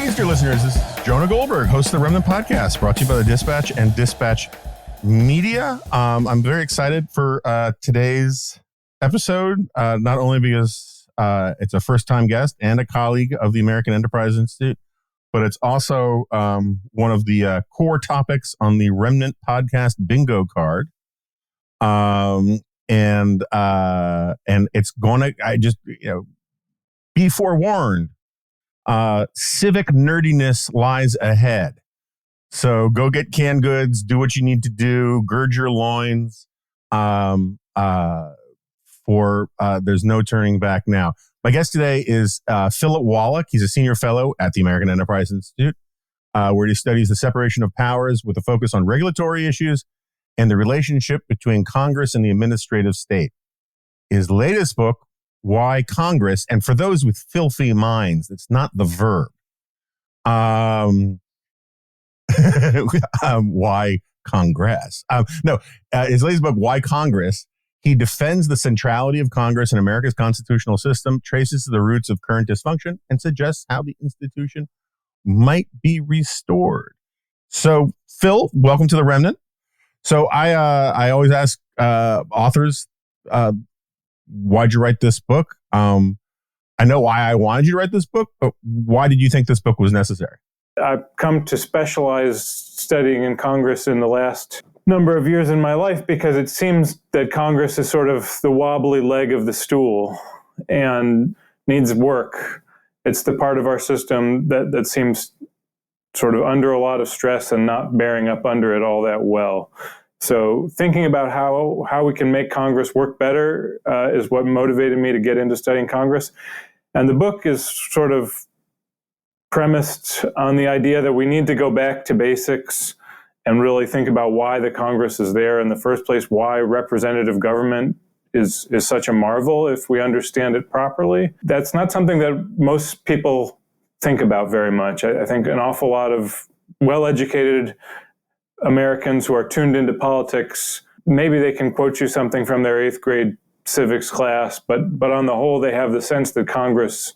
Greetings, dear listeners. This is Jonah Goldberg, host of the Remnant Podcast, brought to you by the Dispatch and Dispatch Media. I'm very excited for today's episode, not only because it's a first-time guest and a colleague of the American Enterprise Institute, but it's also one of the core topics on the Remnant Podcast bingo card. And it's going to, be forewarned. Civic nerdiness lies ahead. So go get canned goods, do what you need to do, gird your loins, for there's no turning back now. My guest today is Philip Wallach. He's a senior fellow at the American Enterprise Institute, where he studies the separation of powers with a focus on regulatory issues and the relationship between Congress and the administrative state. His latest book, Why Congress, and for those with filthy minds, it's not the verb. Why Congress? His latest book, Why Congress, he defends the centrality of Congress in America's constitutional system, traces the roots of current dysfunction, and suggests how the institution might be restored. So, Phil, welcome to the Remnant. So I always ask authors, why'd you write this book? I know why I wanted you to write this book, but why did you think this book was necessary? I've come to specialize studying in Congress in the last number of years in my life because it seems that Congress is sort of the wobbly leg of the stool and needs work. It's the part of our system that seems sort of under a lot of stress and not bearing up under it all that well. So thinking about how we can make Congress work better is what motivated me to get into studying Congress. And the book is sort of premised on the idea that we need to go back to basics and really think about why the Congress is there in the first place, why representative government is such a marvel if we understand it properly. That's not something that most people think about very much. I think an awful lot of well-educated Americans who are tuned into politics, maybe they can quote you something from their 8th grade civics class, but on the whole, they have the sense that Congress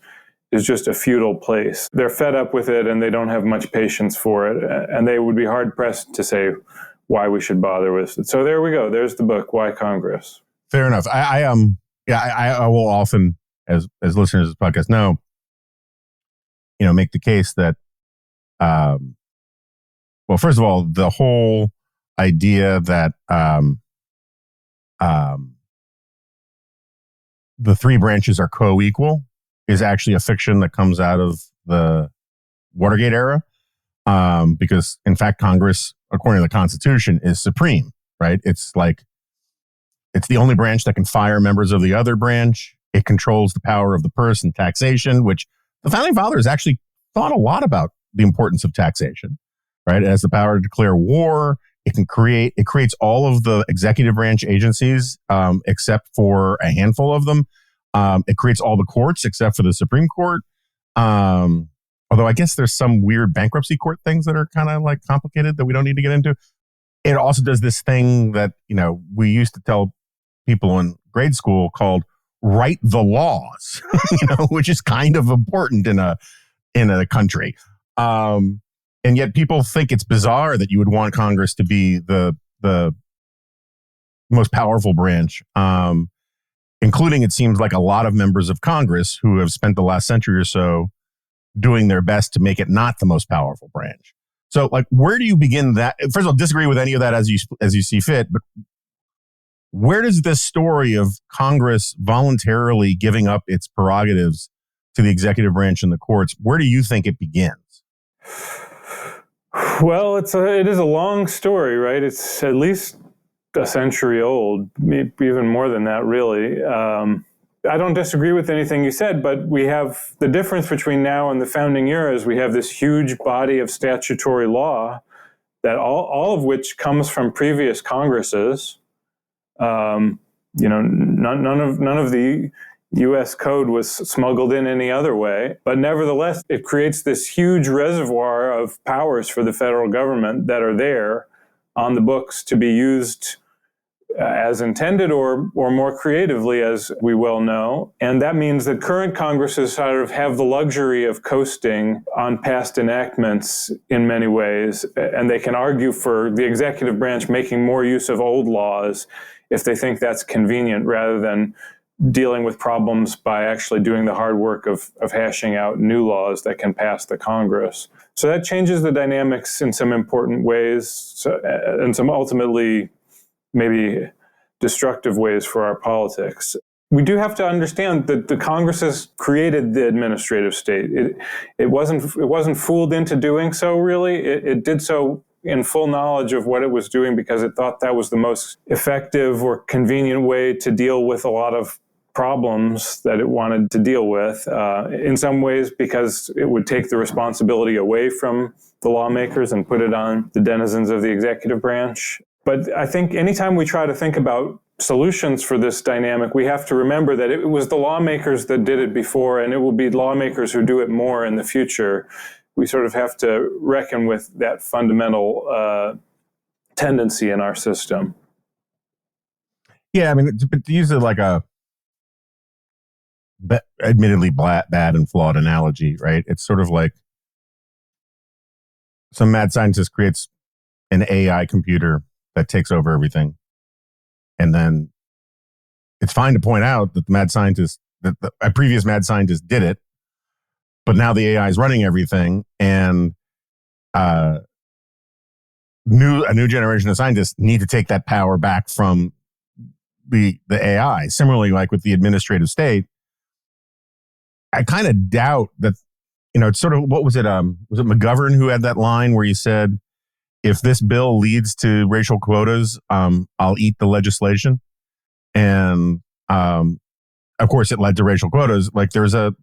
is just a feudal place. They're fed up with it and they don't have much patience for it, and they would be hard-pressed to say why we should bother with it. So there we go. There's the book, Why Congress. Fair enough. I will often, as listeners of this podcast know, make the case that well, first of all, the whole idea that the three branches are co-equal is actually a fiction that comes out of the Watergate era, because, in fact, Congress, according to the Constitution, is supreme, right? It's the only branch that can fire members of the other branch. It controls the power of the purse and taxation, which the Founding Fathers actually thought a lot about the importance of taxation. Right, it has the power to declare war. It creates all of the executive branch agencies, except for a handful of them. It creates all the courts except for the Supreme Court. Although I guess there's some weird bankruptcy court things that are kind of like complicated that we don't need to get into. It also does this thing that, we used to tell people in grade school called write the laws, which is kind of important in a country. And yet people think it's bizarre that you would want Congress to be the most powerful branch, including, it seems like, a lot of members of Congress who have spent the last century or so doing their best to make it not the most powerful branch. So, where do you begin that? First of all, disagree with any of that as you see fit, but where does this story of Congress voluntarily giving up its prerogatives to the executive branch and the courts, where do you think it begins? Well, it is a long story, right? It's at least a century old, maybe even more than that, really. I don't disagree with anything you said, but we have the difference between now and the founding eras. We have this huge body of statutory law that all of which comes from previous Congresses. None of the U.S. code was smuggled in any other way. But nevertheless, it creates this huge reservoir of powers for the federal government that are there on the books to be used as intended or more creatively, as we well know. And that means that current Congresses sort of have the luxury of coasting on past enactments in many ways, and they can argue for the executive branch making more use of old laws if they think that's convenient, rather than dealing with problems by actually doing the hard work of hashing out new laws that can pass the Congress. So that changes the dynamics in some important ways, and some ultimately maybe destructive ways for our politics. We do have to understand that the Congresses created the administrative state. It wasn't fooled into doing so, really. It did so in full knowledge of what it was doing, because it thought that was the most effective or convenient way to deal with a lot of problems that it wanted to deal with. In some ways, because it would take the responsibility away from the lawmakers and put it on the denizens of the executive branch. But I think anytime we try to think about solutions for this dynamic, we have to remember that it was the lawmakers that did it before, and it will be lawmakers who do it more in the future. We sort of have to reckon with that fundamental tendency in our system. Yeah, I mean, to use it like a admittedly bad and flawed analogy, right? It's sort of like some mad scientist creates an AI computer that takes over everything. And then it's fine to point out that a previous mad scientist did it, but now the AI is running everything, and a new generation of scientists need to take that power back from the AI. Similarly, like with the administrative state, I kind of doubt that, it's sort of, what was it? Was it McGovern who had that line where he said, if this bill leads to racial quotas, I'll eat the legislation. And, of course, it led to racial quotas. Like there's a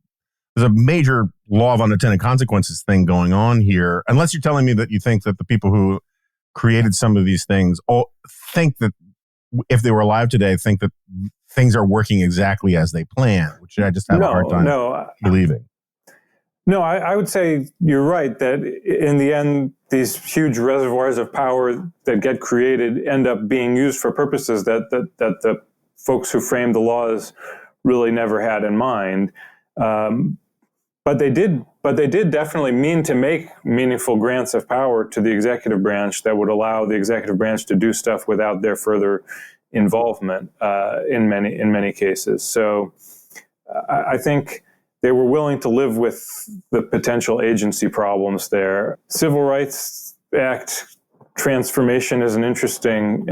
major law of unintended consequences thing going on here. Unless you're telling me that you think that the people who created some of these things all think that, if they were alive today, think that things are working exactly as they plan, which I just have a hard time believing. No, I would say you're right that in the end, these huge reservoirs of power that get created end up being used for purposes that the folks who framed the laws really never had in mind. But they did definitely mean to make meaningful grants of power to the executive branch that would allow the executive branch to do stuff without their further involvement in many cases. So I think they were willing to live with the potential agency problems there. Civil Rights Act transformation is an interesting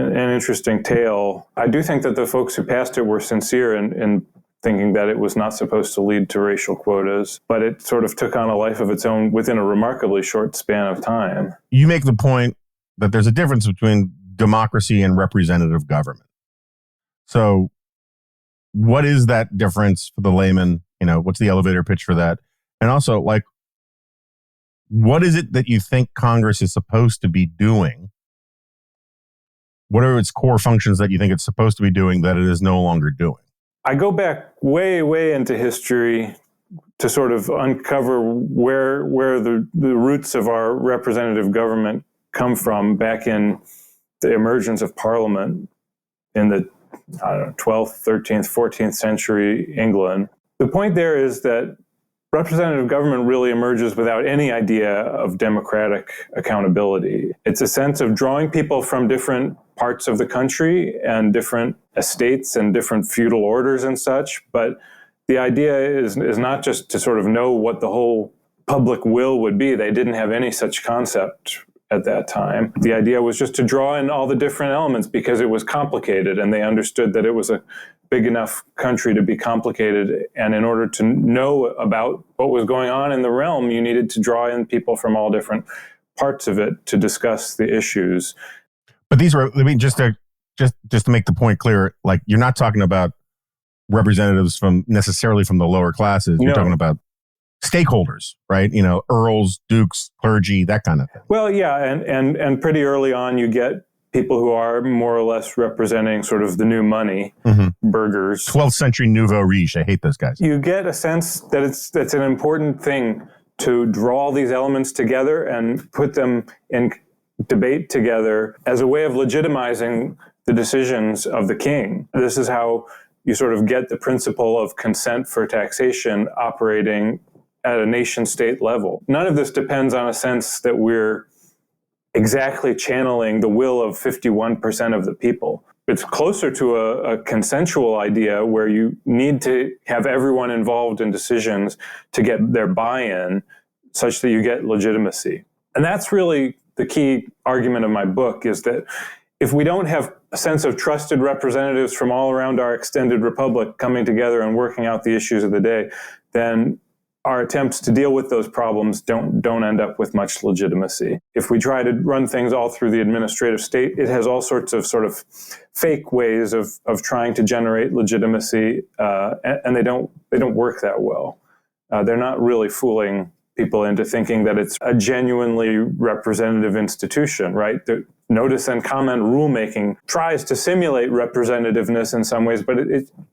tale. I do think that the folks who passed it were sincere in thinking that it was not supposed to lead to racial quotas, but it sort of took on a life of its own within a remarkably short span of time. You make the point that there's a difference between democracy and representative government. So what is that difference for the layman? What's the elevator pitch for that? And also, like, what is it that you think Congress is supposed to be doing? What are its core functions that you think it's supposed to be doing that it is no longer doing? I go back way, way into history to sort of uncover where the roots of our representative government come from back in the emergence of Parliament in the 12th, 13th, 14th century England. The point there is that representative government really emerges without any idea of democratic accountability. It's a sense of drawing people from different parts of the country and different estates and different feudal orders and such. But the idea is not just to sort of know what the whole public will would be. They didn't have any such concept at that time. The idea was just to draw in all the different elements because it was complicated, and they understood that it was a big enough country to be complicated. And in order to know about what was going on in the realm, you needed to draw in people from all different parts of it to discuss the issues. But these were, just to make the point clear, like, you're not talking about representatives necessarily from the lower classes. You're talking about stakeholders, right? Earls, dukes, clergy, that kind of thing. Well, yeah, and pretty early on, you get people who are more or less representing sort of the new money, burghers. 12th century nouveau riche. I hate those guys. You get a sense that that's an important thing to draw all these elements together and put them in debate together as a way of legitimizing the decisions of the king. This is how you sort of get the principle of consent for taxation operating at a nation-state level. None of this depends on a sense that we're exactly channeling the will of 51% of the people. It's closer to a consensual idea where you need to have everyone involved in decisions to get their buy-in such that you get legitimacy. And that's really the key argument of my book, is that if we don't have a sense of trusted representatives from all around our extended republic coming together and working out the issues of the day, then our attempts to deal with those problems don't end up with much legitimacy. If we try to run things all through the administrative state, it has all sorts of sort of fake ways of trying to generate legitimacy, and they don't work that well. They're not really fooling people into thinking that it's a genuinely representative institution, right? The notice and comment rulemaking tries to simulate representativeness in some ways, but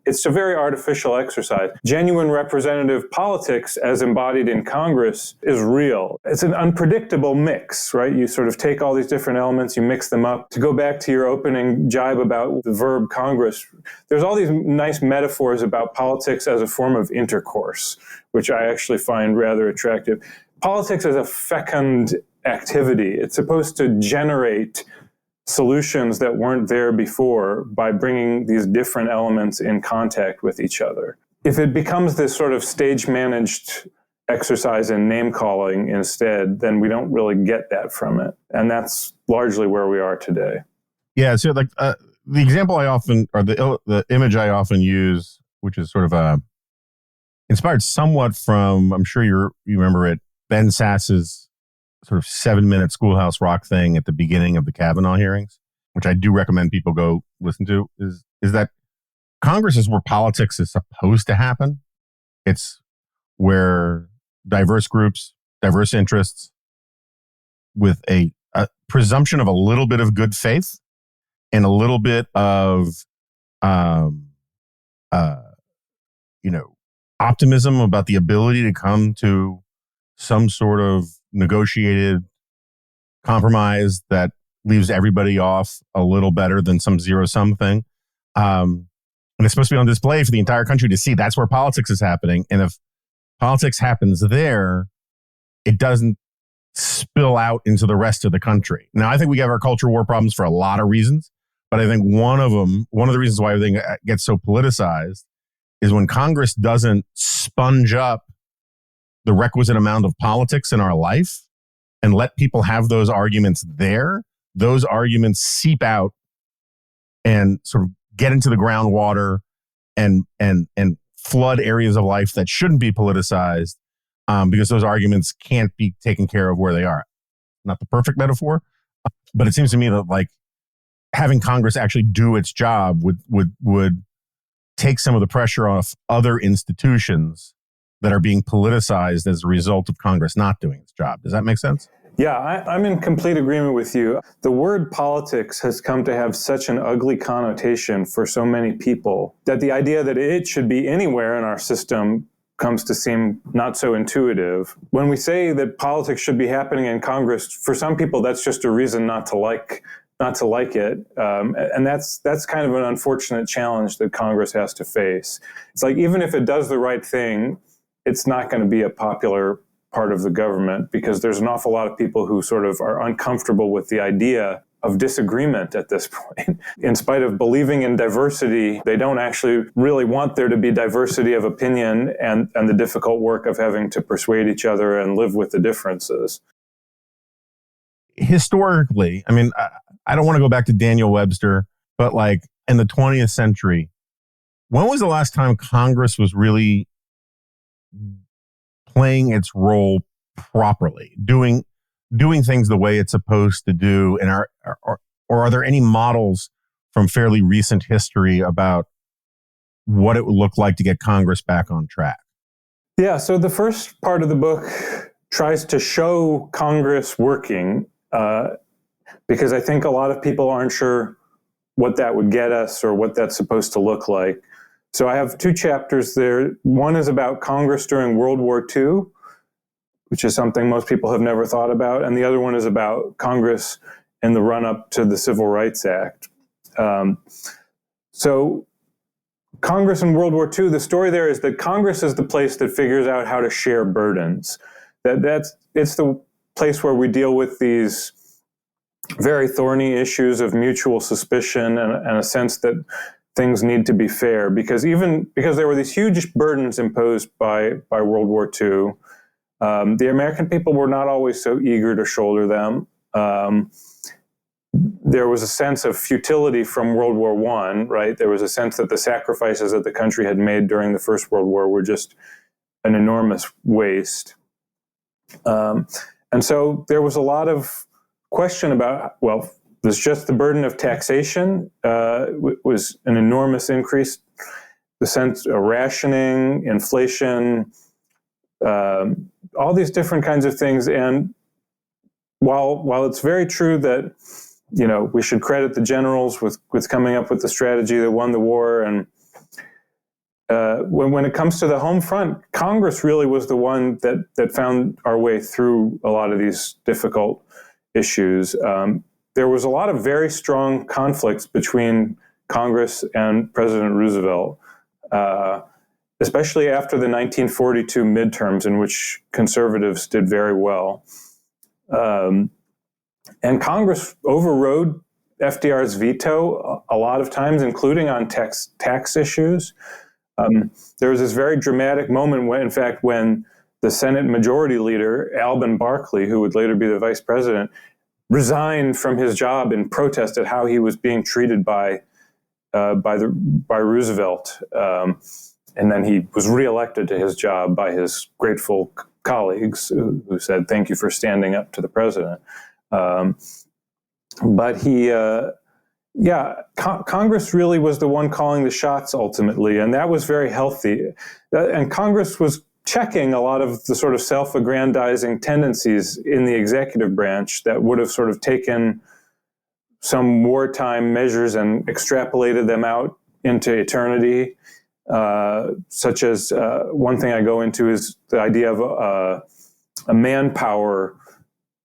it's a very artificial exercise. Genuine representative politics, as embodied in Congress, is real. It's an unpredictable mix, right? You sort of take all these different elements, you mix them up. To go back to your opening jibe about the verb Congress, there's all these nice metaphors about politics as a form of intercourse, which I actually find rather attractive. Politics is a fecund activity. It's supposed to generate solutions that weren't there before by bringing these different elements in contact with each other. If it becomes this sort of stage-managed exercise in name-calling instead, then we don't really get that from it. And that's largely where we are today. Yeah, so like the example I often, or the image I often use, which is sort of inspired somewhat from, I'm sure you remember it, Ben Sass's sort of 7-minute Schoolhouse Rock thing at the beginning of the Kavanaugh hearings, which I do recommend people go listen to, is that Congress is where politics is supposed to happen. It's where diverse groups, diverse interests, with a presumption of a little bit of good faith and a little bit of, optimism about the ability to come to some sort of negotiated compromise that leaves everybody off a little better than some zero-sum thing. And it's supposed to be on display for the entire country to see. That's where politics is happening. And if politics happens there, it doesn't spill out into the rest of the country. Now, I think we have our culture war problems for a lot of reasons, but I think one of the reasons why everything gets so politicized is when Congress doesn't sponge up the requisite amount of politics in our life and let people have those arguments there, those arguments seep out and sort of get into the groundwater and flood areas of life that shouldn't be politicized, because those arguments can't be taken care of where they are. Not the perfect metaphor, but it seems to me that like having Congress actually do its job would take some of the pressure off other institutions that are being politicized as a result of Congress not doing its job. Does that make sense? Yeah, I'm in complete agreement with you. The word politics has come to have such an ugly connotation for so many people that the idea that it should be anywhere in our system comes to seem not so intuitive. When we say that politics should be happening in Congress, for some people that's just a reason not to like it. And that's kind of an unfortunate challenge that Congress has to face. It's like, even if it does the right thing, it's not going to be a popular part of the government because there's an awful lot of people who sort of are uncomfortable with the idea of disagreement at this point. In spite of believing in diversity, they don't actually really want there to be diversity of opinion and the difficult work of having to persuade each other and live with the differences. Historically, I mean, I don't want to go back to Daniel Webster, but like in the 20th century, when was the last time Congress was really playing its role properly, doing things the way it's supposed to do? And or are there any models from fairly recent history about what it would look like to get Congress back on track? Yeah, so the first part of the book tries to show Congress working, because I think a lot of people aren't sure what that would get us or what that's supposed to look like. So I have 2 chapters there. One is about Congress during World War II, which is something most people have never thought about. And the other one is about Congress in the run-up to the Civil Rights Act. So Congress in World War II, the story there is that Congress is the place that figures out how to share burdens. It's the place where we deal with these very thorny issues of mutual suspicion and a sense that things need to be fair, because there were these huge burdens imposed by World War II, the American people were not always so eager to shoulder them. There was a sense of futility from World War I, right? There was a sense that the sacrifices that the country had made during the First World War were just an enormous waste. And so there was a lot of question about, well, there's just the burden of taxation was an enormous increase, the sense of rationing, inflation, all these different kinds of things. And while it's very true that, we should credit the generals with coming up with the strategy that won the war, and when it comes to the home front, Congress really was the one that found our way through a lot of these difficult issues. There was a lot of very strong conflicts between Congress and President Roosevelt, especially after the 1942 midterms, in which conservatives did very well. And Congress overrode FDR's veto a lot of times, including on tax issues. There was this very dramatic moment when the Senate Majority Leader, Alben Barkley, who would later be the vice president, resigned from his job in protest at how he was being treated by Roosevelt. And then he was reelected to his job by his grateful colleagues who said, "Thank you for standing up to the president." But Congress really was the one calling the shots ultimately, and that was very healthy. And Congress was checking a lot of the sort of self-aggrandizing tendencies in the executive branch that would have sort of taken some wartime measures and extrapolated them out into eternity, such as one thing I go into is the idea of a manpower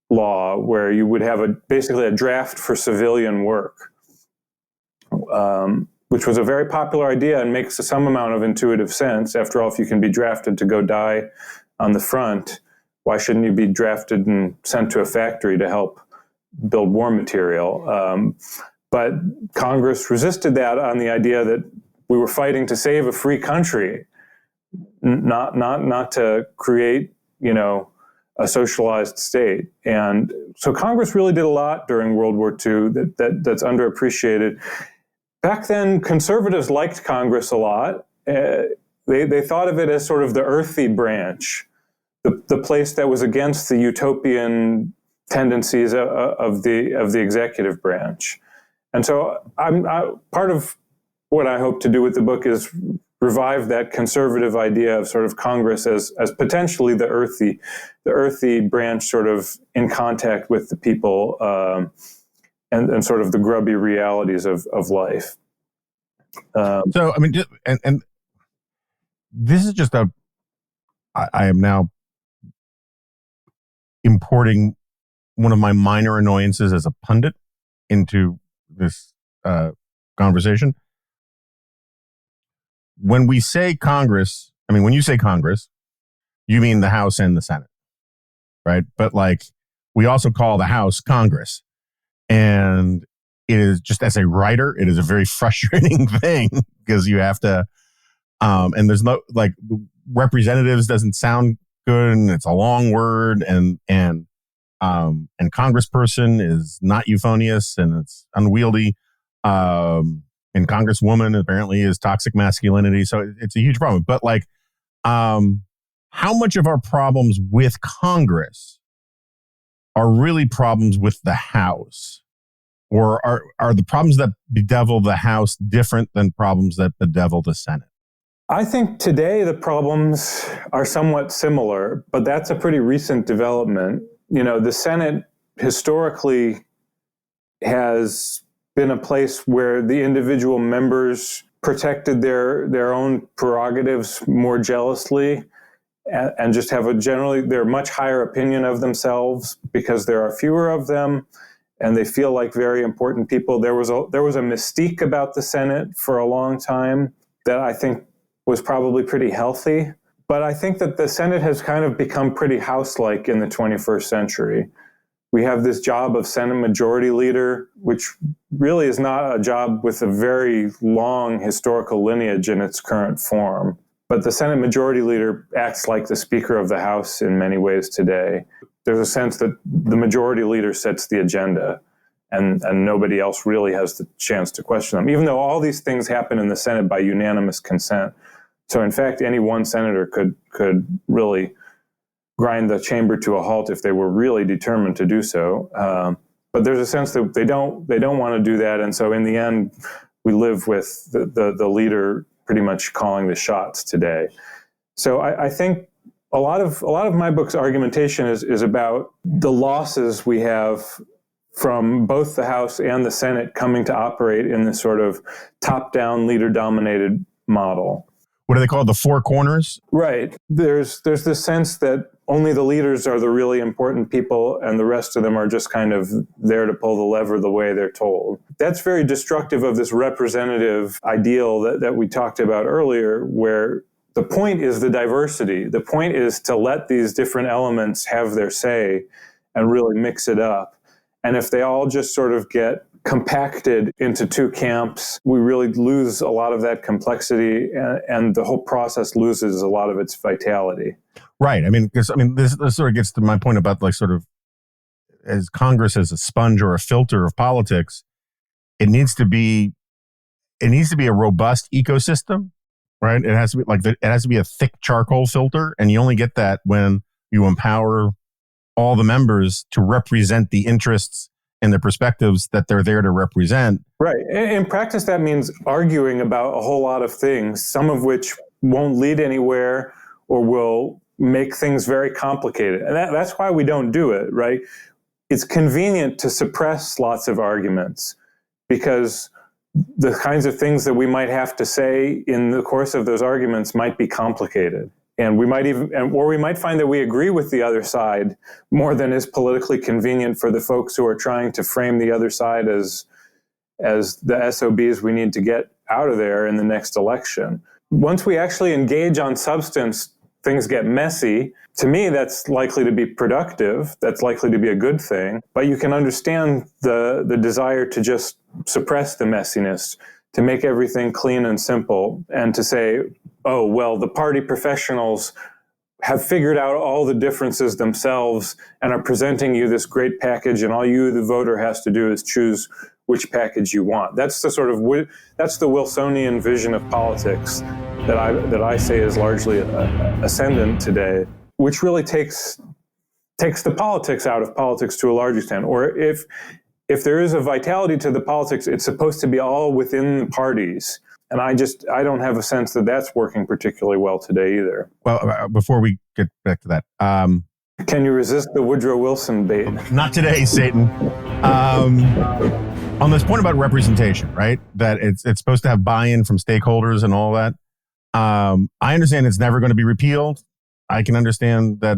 law where you would have basically a draft for civilian work, which was a very popular idea and makes some amount of intuitive sense. After all, if you can be drafted to go die on the front, why shouldn't you be drafted and sent to a factory to help build war material? But Congress resisted that on the idea that we were fighting to save a free country, not to create, a socialized state. And so Congress really did a lot during World War II that's underappreciated. Back then, conservatives liked Congress a lot. They thought of it as sort of the earthy branch, the place that was against the utopian tendencies of the executive branch. And so part of what I hope to do with the book is revive that conservative idea of sort of Congress as potentially the earthy branch, sort of in contact with the people and sort of the grubby realities of life. So, I mean, and this is just I am now importing one of my minor annoyances as a pundit into this conversation. When we say Congress, when you say Congress, you mean the House and the Senate, right? But we also call the House Congress. And it is, just as a writer, it is a very frustrating thing because you have to, and there's no, representatives doesn't sound good, and it's a long word, and congressperson is not euphonious, and it's unwieldy. And congresswoman apparently is toxic masculinity. So it's a huge problem. But how much of our problems with Congress are really problems with the House? Or are the problems that bedevil the House different than problems that bedevil the Senate? I think today the problems are somewhat similar, but that's a pretty recent development. The Senate historically has been a place where the individual members protected their own prerogatives more jealously and just have they're much higher opinion of themselves because there are fewer of them. and they feel like very important people. There was a mystique about the Senate for a long time that I think was probably pretty healthy. But I think that the Senate has kind of become pretty house-like in the 21st century. We have this job of Senate Majority Leader, which really is not a job with a very long historical lineage in its current form. But the Senate Majority Leader acts like the Speaker of the House in many ways today. There's a sense that the Majority Leader sets the agenda, and nobody else really has the chance to question them, even though all these things happen in the Senate by unanimous consent. So in fact, any one senator could really grind the chamber to a halt if they were really determined to do so. But there's a sense that they don't want to do that, and so in the end, we live with the leader pretty much calling the shots today. So I think a lot of my book's argumentation is about the losses we have from both the House and the Senate coming to operate in this sort of top-down, leader-dominated model. What do they call it? The four corners? Right. There's this sense that only the leaders are the really important people and the rest of them are just kind of there to pull the lever the way they're told. That's very destructive of this representative ideal that we talked about earlier, where the point is the diversity. The point is to let these different elements have their say and really mix it up. And if they all just sort of get compacted into two camps, we really lose a lot of that complexity, and the whole process loses a lot of its vitality. Right. I mean, because this sort of gets to my point about like sort of as Congress as a sponge or a filter of politics, it needs to be a robust ecosystem, right? It has to be a thick charcoal filter, and you only get that when you empower all the members to represent the interests and the perspectives that they're there to represent. Right. In practice, that means arguing about a whole lot of things, some of which won't lead anywhere or will make things very complicated. And that's why we don't do it, right? It's convenient to suppress lots of arguments because the kinds of things that we might have to say in the course of those arguments might be complicated. And we might find that we agree with the other side more than is politically convenient for the folks who are trying to frame the other side as the SOBs we need to get out of there in the next election. Once we actually engage on substance, things get messy. To me, that's likely to be productive. That's likely to be a good thing. But you can understand the desire to just suppress the messiness, to make everything clean and simple, and to say, oh, well, the party professionals have figured out all the differences themselves and are presenting you this great package, and all you, the voter, has to do is choose which package you want. That's the Wilsonian vision of politics that I say is largely ascendant today, which really takes the politics out of politics to a large extent. Or if there is a vitality to the politics, it's supposed to be all within the parties. And I don't have a sense that that's working particularly well today either. Well, before we get back to that, can you resist the Woodrow Wilson bait? Not today, Satan. On this point about representation, right? That it's supposed to have buy-in from stakeholders and all that. I understand it's never going to be repealed. I can understand that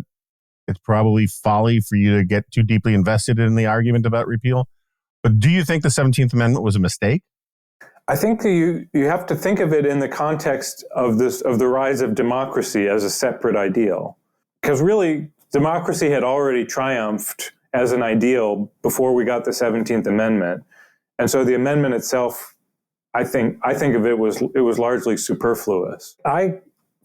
it's probably folly for you to get too deeply invested in the argument about repeal. But do you think the 17th Amendment was a mistake? I think you have to think of it in the context of the rise of democracy as a separate ideal. Because really, democracy had already triumphed as an ideal before we got the 17th Amendment. And so the amendment itself, I think of it was largely superfluous. I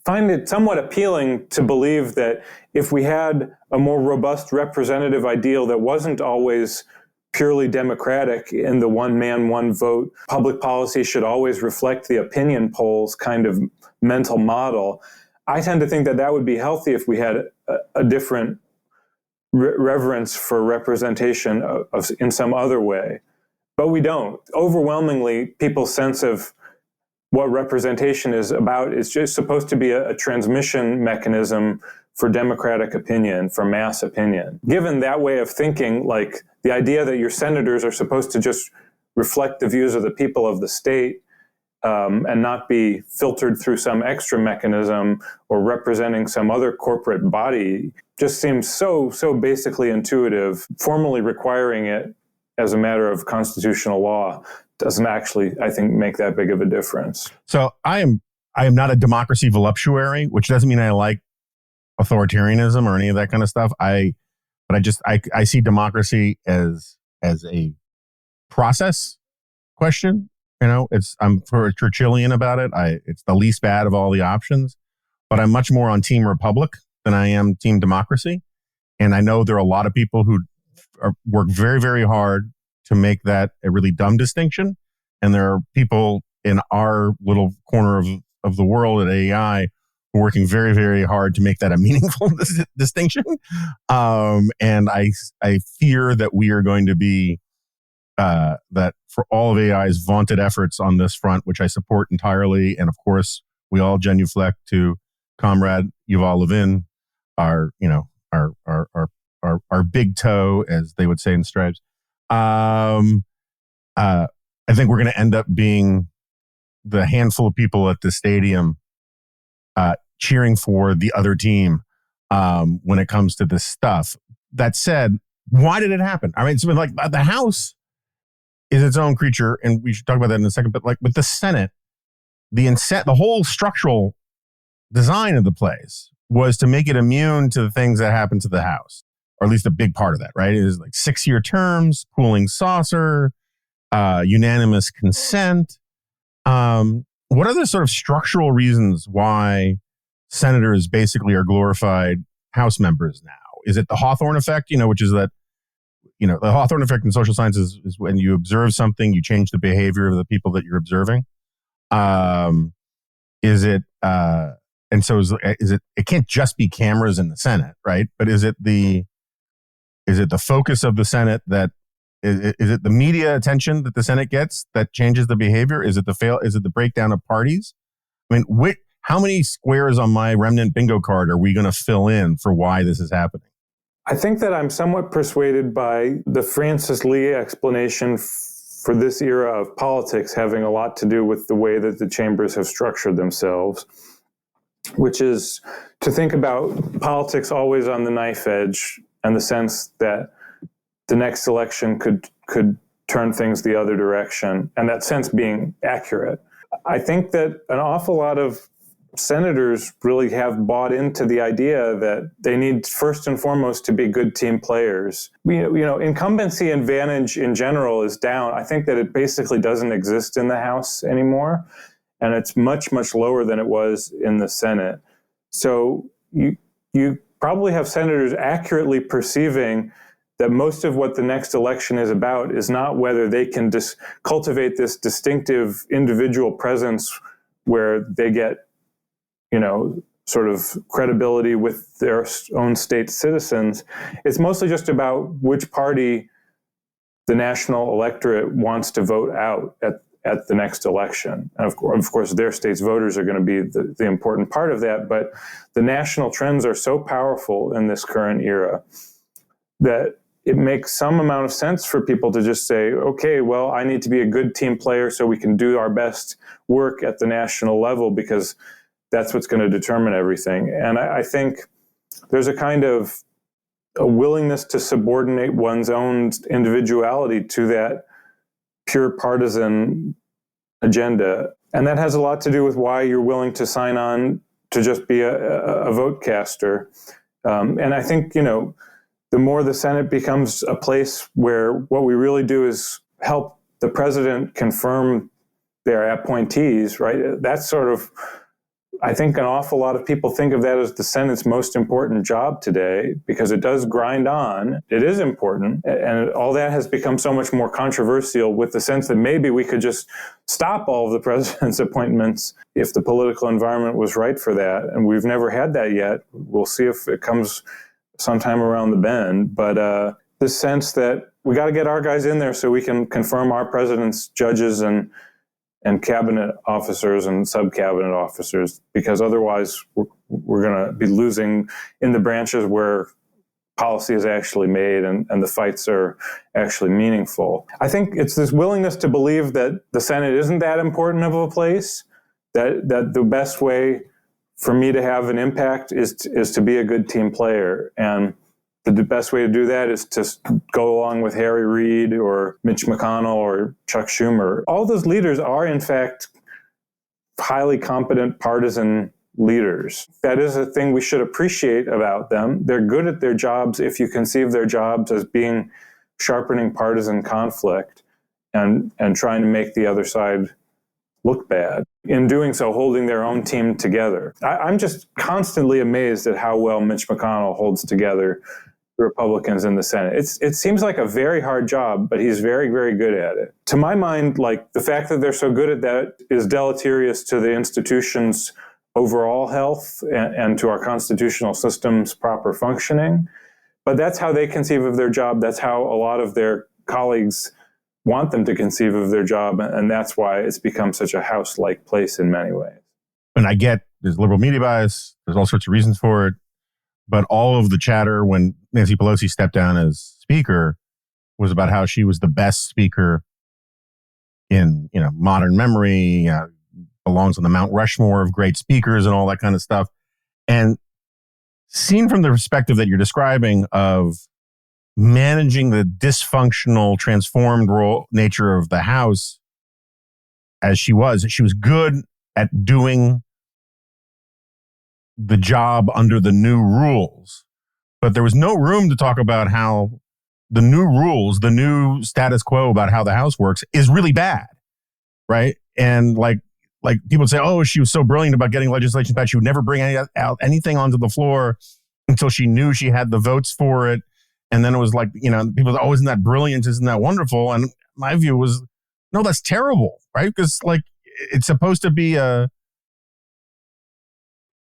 find it somewhat appealing to believe that if we had a more robust representative ideal that wasn't always purely democratic in the one man, one vote, public policy should always reflect the opinion polls kind of mental model. I tend to think that would be healthy if we had a different reverence for representation in some other way. But we don't. Overwhelmingly, people's sense of what representation is about is just supposed to be a transmission mechanism for democratic opinion, for mass opinion. Given that way of thinking, like the idea that your senators are supposed to just reflect the views of the people of the state and not be filtered through some extra mechanism or representing some other corporate body just seems so basically intuitive. Formally requiring it as a matter of constitutional law doesn't actually, I think, make that big of a difference. So I am not a democracy voluptuary, which doesn't mean I like authoritarianism or any of that kind of stuff. I see democracy as a process question. I'm for Churchillian about it. It's the least bad of all the options, but I'm much more on Team Republic than I am Team Democracy. And I know there are a lot of people who work very, very hard to make that a really dumb distinction. And there are people in our little corner of the world at AEI who are working very, very hard to make that a meaningful distinction. And I fear that we are going to be that for all of AI's vaunted efforts on this front, which I support entirely, and of course we all genuflect to Comrade Yuval Levin, our big toe, as they would say in Stripes. I think we're going to end up being the handful of people at the stadium cheering for the other team when it comes to this stuff. That said, why did it happen? I mean, it's been like the House is its own creature, and we should talk about that in a second. But like with the Senate, the whole structural design of the place was to make it immune to the things that happen to the House, or at least a big part of that, right? It is like 6-year terms, cooling saucer, unanimous consent. What are the sort of structural reasons why senators basically are glorified House members now? Is it the Hawthorne effect, which is that, the Hawthorne effect in social sciences is when you observe something, you change the behavior of the people that you're observing. Is it, it can't just be cameras in the Senate, right? But is it the focus of the Senate that, is it the media attention that the Senate gets that changes the behavior? Is it the breakdown of parties? I mean, how many squares on my remnant bingo card are we going to fill in for why this is happening? I think that I'm somewhat persuaded by the Francis Lee explanation for this era of politics having a lot to do with the way that the chambers have structured themselves, which is to think about politics always on the knife edge, and the sense that the next election could turn things the other direction, and that sense being accurate. I think that an awful lot of senators really have bought into the idea that they need first and foremost to be good team players. Incumbency advantage in general is down. I think that it basically doesn't exist in the House anymore, and it's much, much lower than it was in the Senate. So you probably have senators accurately perceiving that most of what the next election is about is not whether they can cultivate this distinctive individual presence where they get, sort of credibility with their own state citizens. It's mostly just about which party the national electorate wants to vote out at the next election. And of course, their state's voters are going to be the important part of that. But the national trends are so powerful in this current era that it makes some amount of sense for people to just say, okay, well, I need to be a good team player so we can do our best work at the national level, because that's what's going to determine everything. And I think there's a kind of a willingness to subordinate one's own individuality to that pure partisan agenda. And that has a lot to do with why you're willing to sign on to just be a vote caster. And I think, the more the Senate becomes a place where what we really do is help the president confirm their appointees, right? That's sort of, I think an awful lot of people think of that as the Senate's most important job today, because it does grind on. It is important. And all that has become so much more controversial, with the sense that maybe we could just stop all of the president's appointments if the political environment was right for that. And we've never had that yet. We'll see if it comes sometime around the bend. But this sense that we got to get our guys in there so we can confirm our president's judges and cabinet officers and sub-cabinet officers, because otherwise we're going to be losing in the branches where policy is actually made and the fights are actually meaningful. I think it's this willingness to believe that the Senate isn't that important of a place, that the best way for me to have an impact is to be a good team player. And the best way to do that is to go along with Harry Reid or Mitch McConnell or Chuck Schumer. All those leaders are, in fact, highly competent partisan leaders. That is a thing we should appreciate about them. They're good at their jobs if you conceive their jobs as being sharpening partisan conflict and trying to make the other side look bad. In doing so, holding their own team together. I'm just constantly amazed at how well Mitch McConnell holds together the Republicans in the Senate. It seems like a very hard job, but he's very, very good at it. To my mind, like, the fact that they're so good at that is deleterious to the institution's overall health and to our constitutional system's proper functioning. But that's how they conceive of their job. That's how a lot of their colleagues want them to conceive of their job. And that's why it's become such a house-like place in many ways. And I get there's liberal media bias. There's all sorts of reasons for it. But all of the chatter when Nancy Pelosi stepped down as speaker was about how she was the best speaker in, modern memory, belongs on the Mount Rushmore of great speakers and all that kind of stuff. And seen from the perspective that you're describing of managing the dysfunctional, transformed nature of the House, as she was good at doing the job under the new rules. But there was no room to talk about how the new rules, the new status quo about how the House works is really bad, right? And like people say, oh, she was so brilliant about getting legislation passed. She would never bring out anything onto the floor until she knew she had the votes for it. And then it was like, people say, oh, isn't that brilliant? Isn't that wonderful? And my view was, no, that's terrible, right? Because it's supposed to be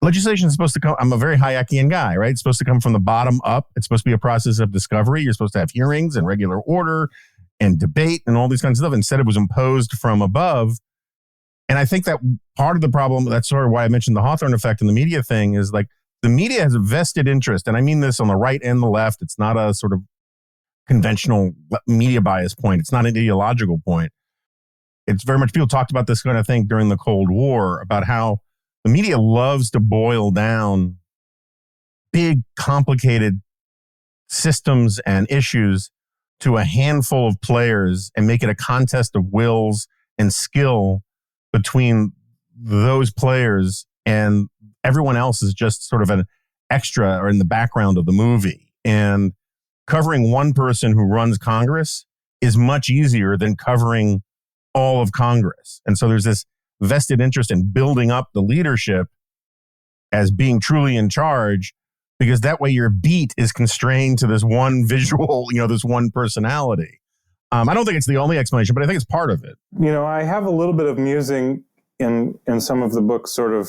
legislation is supposed to come. I'm a very Hayekian guy, right? It's supposed to come from the bottom up. It's supposed to be a process of discovery. You're supposed to have hearings and regular order and debate and all these kinds of stuff. Instead, it was imposed from above. And I think that part of the problem, that's sort of why I mentioned the Hawthorne effect and the media thing, is like the media has a vested interest. And I mean this on the right and the left. It's not a sort of conventional media bias point. It's not an ideological point. It's very much, people talked about this kind of thing during the Cold War, about how the media loves to boil down big, complicated systems and issues to a handful of players and make it a contest of wills and skill between those players, and everyone else is just sort of an extra or in the background of the movie. And covering one person who runs Congress is much easier than covering all of Congress. And so there's this vested interest in building up the leadership as being truly in charge, because that way your beat is constrained to this one visual, this one personality. I don't think it's the only explanation, but I think it's part of it. I have a little bit of musing in some of the book's sort of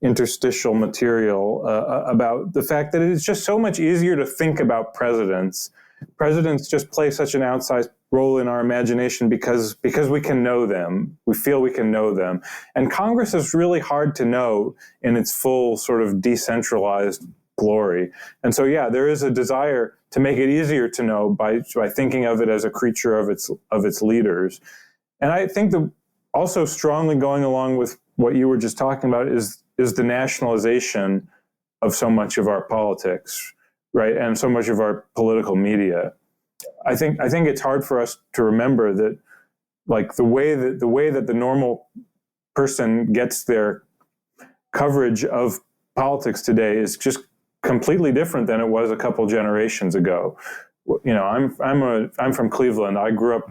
interstitial material about the fact that it is just so much easier to think about presidents. Presidents just play such an outsized role in our imagination because we can know them. We feel we can know them. And Congress is really hard to know in its full sort of decentralized glory. And so, yeah, there is a desire to make it easier to know by thinking of it as a creature of its leaders. And I think that also strongly going along with what you were just talking about is the nationalization of so much of our politics, right? And so much of our political media. I think it's hard for us to remember that, like, the way that the normal person gets their coverage of politics today is just completely different than it was a couple generations ago. I'm from Cleveland. I grew up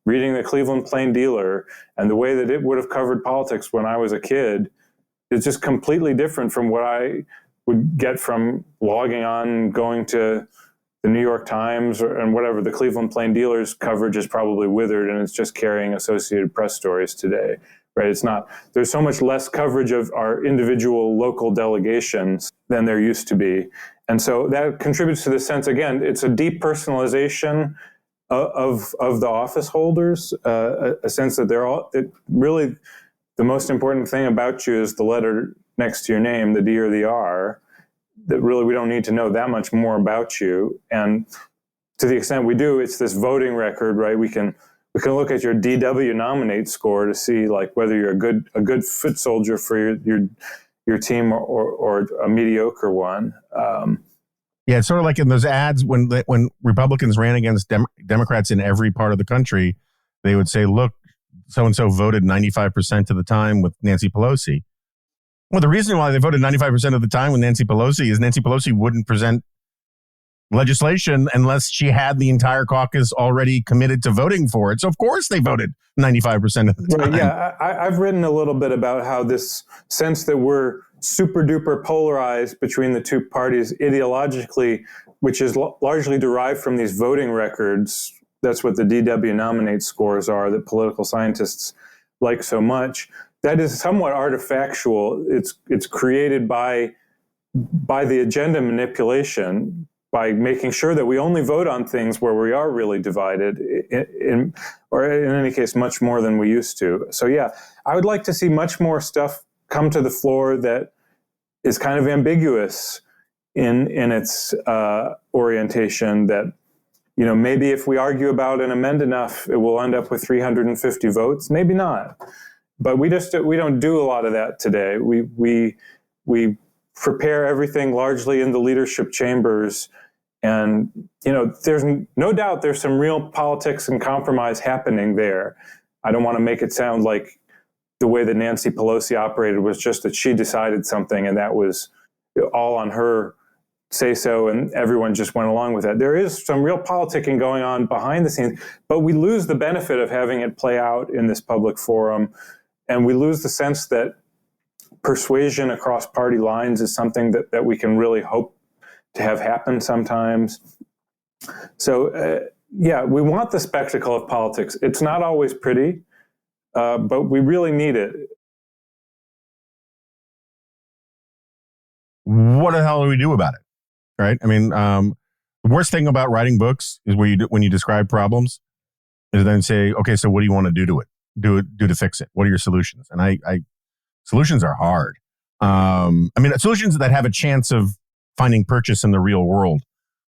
reading the Cleveland Plain Dealer, and the way that it would have covered politics when I was a kid is just completely different from what I would get from logging on, going to the New York Times and whatever. The Cleveland Plain Dealer's coverage is probably withered, and it's just carrying Associated Press stories today, right? It's not, there's so much less coverage of our individual local delegations than there used to be. And so that contributes to the sense, again, it's a depersonalization of the office holders, a sense that really the most important thing about you is the letter next to your name, the D or the R, that really we don't need to know that much more about you. And to the extent we do, it's this voting record, right? We can look at your DW nominate score to see, like, whether you're a good foot soldier for your team or a mediocre one. Yeah, it's sort of like in those ads when Republicans ran against Democrats in every part of the country, they would say, look, so-and-so voted 95% of the time with Nancy Pelosi. Well, the reason why they voted 95% of the time with Nancy Pelosi is Nancy Pelosi wouldn't present legislation unless she had the entire caucus already committed to voting for it. So, of course, they voted 95% of the time. Right, yeah, I've written a little bit about how this sense that we're super duper polarized between the two parties ideologically, which is largely derived from these voting records. That's what the DW nominate scores are that political scientists like so much. That is somewhat artifactual. It's created by the agenda manipulation, by making sure that we only vote on things where we are really divided, or in any case, much more than we used to. So yeah, I would like to see much more stuff come to the floor that is kind of ambiguous in its orientation, that, you know, maybe if we argue about and amend enough, it will end up with 350 votes. Maybe not. But we don't do a lot of that today. We prepare everything largely in the leadership chambers, and you know, there's no doubt there's some real politics and compromise happening there. I don't want to make it sound like the way that Nancy Pelosi operated was just that she decided something and that was all on her say so, and everyone just went along with that. There is some real politicking going on behind the scenes, but we lose the benefit of having it play out in this public forum. And we lose the sense that persuasion across party lines is something that we can really hope to have happen sometimes. So, yeah, we want the spectacle of politics. It's not always pretty, but we really need it. What the hell do we do about it? Right? I mean, the worst thing about writing books is when you describe problems is then say, okay, so what do you want to do to it? Do to fix it? What are your solutions? And solutions are hard. I mean, solutions that have a chance of finding purchase in the real world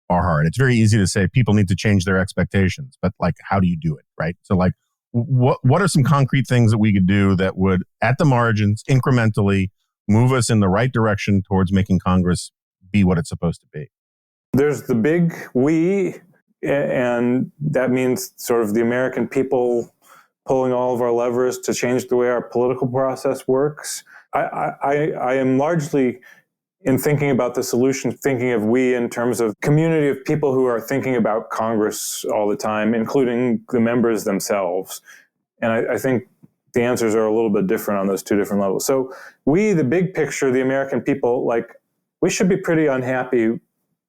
are hard. It's very easy to say people need to change their expectations, but like, how do you do it? Right. So like, what are some concrete things that we could do that would, at the margins, incrementally move us in the right direction towards making Congress be what it's supposed to be? There's the big we, and that means sort of the American people pulling all of our levers to change the way our political process works. I am largely, in thinking about the solution, thinking of we in terms of community of people who are thinking about Congress all the time, including the members themselves. And I think the answers are a little bit different on those two different levels. So we, the big picture, the American people, like, we should be pretty unhappy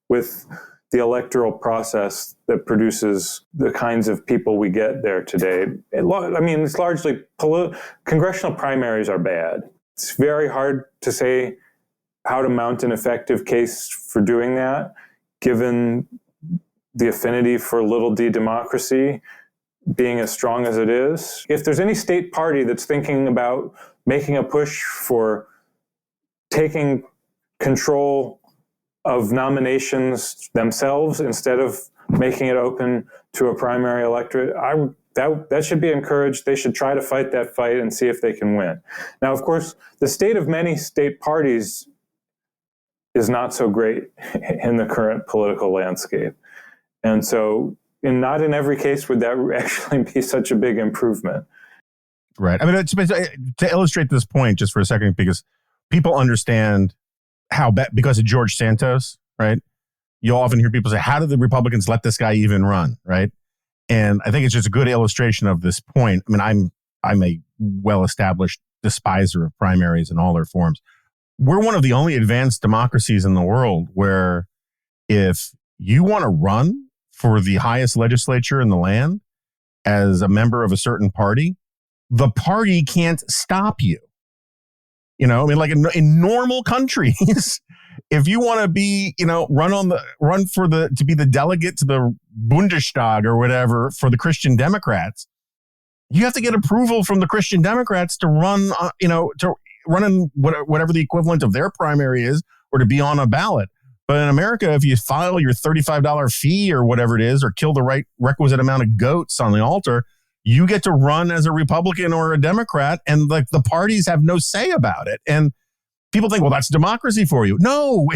with the electoral process that produces the kinds of people we get there today. I mean, it's largely congressional primaries are bad. It's very hard to say how to mount an effective case for doing that, given the affinity for little d democracy being as strong as it is. If there's any state party that's thinking about making a push for taking control of nominations themselves instead of making it open to a primary electorate, that should be encouraged. They should try to fight that fight and see if they can win. Now, of course, the state of many state parties is not so great in the current political landscape. And so not in every case would that actually be such a big improvement. Right. I mean, to illustrate this point just for a second, because people understand how bad, because of George Santos, right? You'll often hear people say, how did the Republicans let this guy even run, right? And I think it's just a good illustration of this point. I mean, I'm a well-established despiser of primaries in all their forms. We're one of the only advanced democracies in the world where if you want to run for the highest legislature in the land as a member of a certain party, the party can't stop you. You know, I mean, like in normal countries, if you want to be, you know, to be the delegate to the Bundestag or whatever for the Christian Democrats, you have to get approval from the Christian Democrats to run, to run in whatever the equivalent of their primary is, or to be on a ballot. But in America, if you file your $35 fee or whatever it is, or kill the requisite amount of goats on the altar, you get to run as a Republican or a Democrat, and like the parties have no say about it. And people think, well, that's democracy for you. No,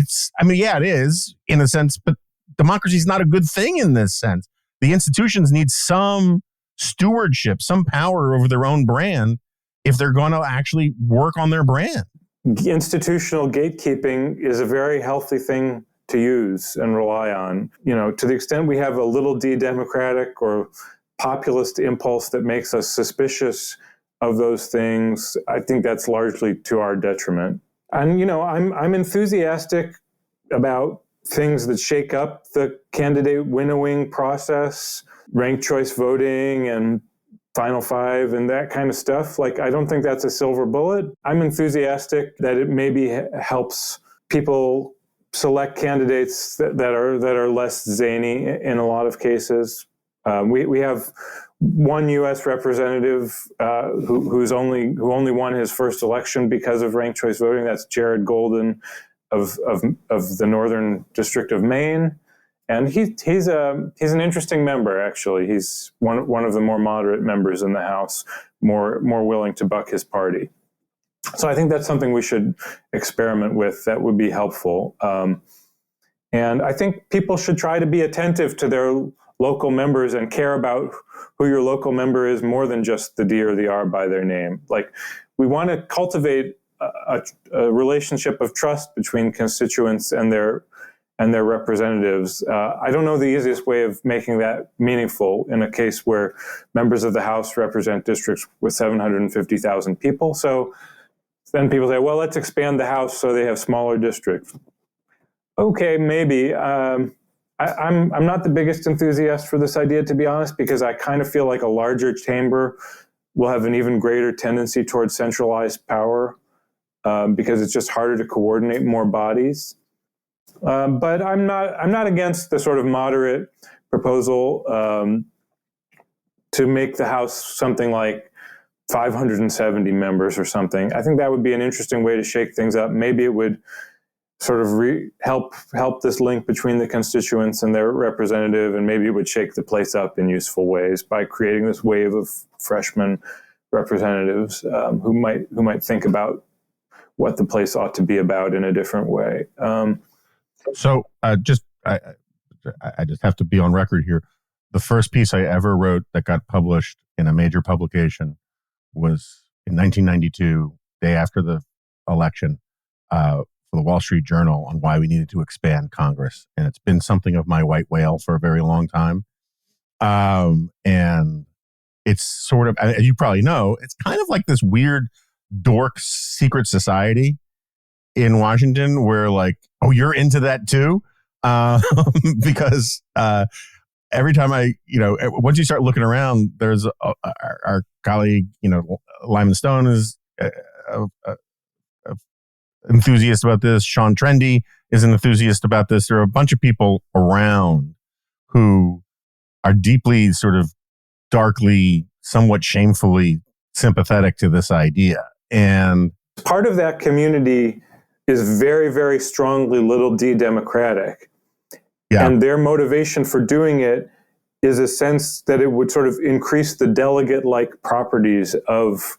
yeah, it is in a sense, but democracy is not a good thing in this sense. The institutions need some stewardship, some power over their own brand if they're going to actually work on their brand. Institutional gatekeeping is a very healthy thing to use and rely on. To the extent we have a little d-democratic or populist impulse that makes us suspicious of those things, I think that's largely to our detriment. And, I'm enthusiastic about things that shake up the candidate winnowing process, ranked choice voting and Final Five and that kind of stuff. I don't think that's a silver bullet. I'm enthusiastic that it maybe helps people select candidates that are less zany in a lot of cases. We have one U.S. representative who only won his first election because of ranked choice voting. That's Jared Golden of the Northern District of Maine. And he's an interesting member, actually. He's one of the more moderate members in the House, more willing to buck his party. So I think that's something we should experiment with. That would be helpful. And I think people should try to be attentive to their local members and care about who your local member is more than just the D or the R by their name. We want to cultivate a relationship of trust between constituents and their representatives. I don't know the easiest way of making that meaningful in a case where members of the House represent districts with 750,000 people. So then people say, well, let's expand the House so they have smaller districts. Okay, maybe. I'm not the biggest enthusiast for this idea, to be honest, because I kind of feel like a larger chamber will have an even greater tendency towards centralized power because it's just harder to coordinate more bodies. But I'm not against the sort of moderate proposal to make the House something like 570 members or something. I think that would be an interesting way to shake things up. Maybe it would sort of help this link between the constituents and their representative, and maybe it would shake the place up in useful ways by creating this wave of freshman representatives who might think about what the place ought to be about in a different way. So I just have to be on record here. The first piece I ever wrote that got published in a major publication was in 1992, day after the election, for the Wall Street Journal on why we needed to expand Congress. And it's been something of my white whale for a very long time. And it's sort of, as you probably know, it's kind of like this weird dork secret society in Washington where oh, you're into that too? Because every time once you start looking around, there's our colleague, Lyman Stone is enthusiast about this. Sean Trendy is an enthusiast about this. There are a bunch of people around who are deeply sort of darkly, somewhat shamefully sympathetic to this idea. And part of that community is very, very strongly little d democratic. Yeah. And their motivation for doing it is a sense that it would sort of increase the delegate-like properties of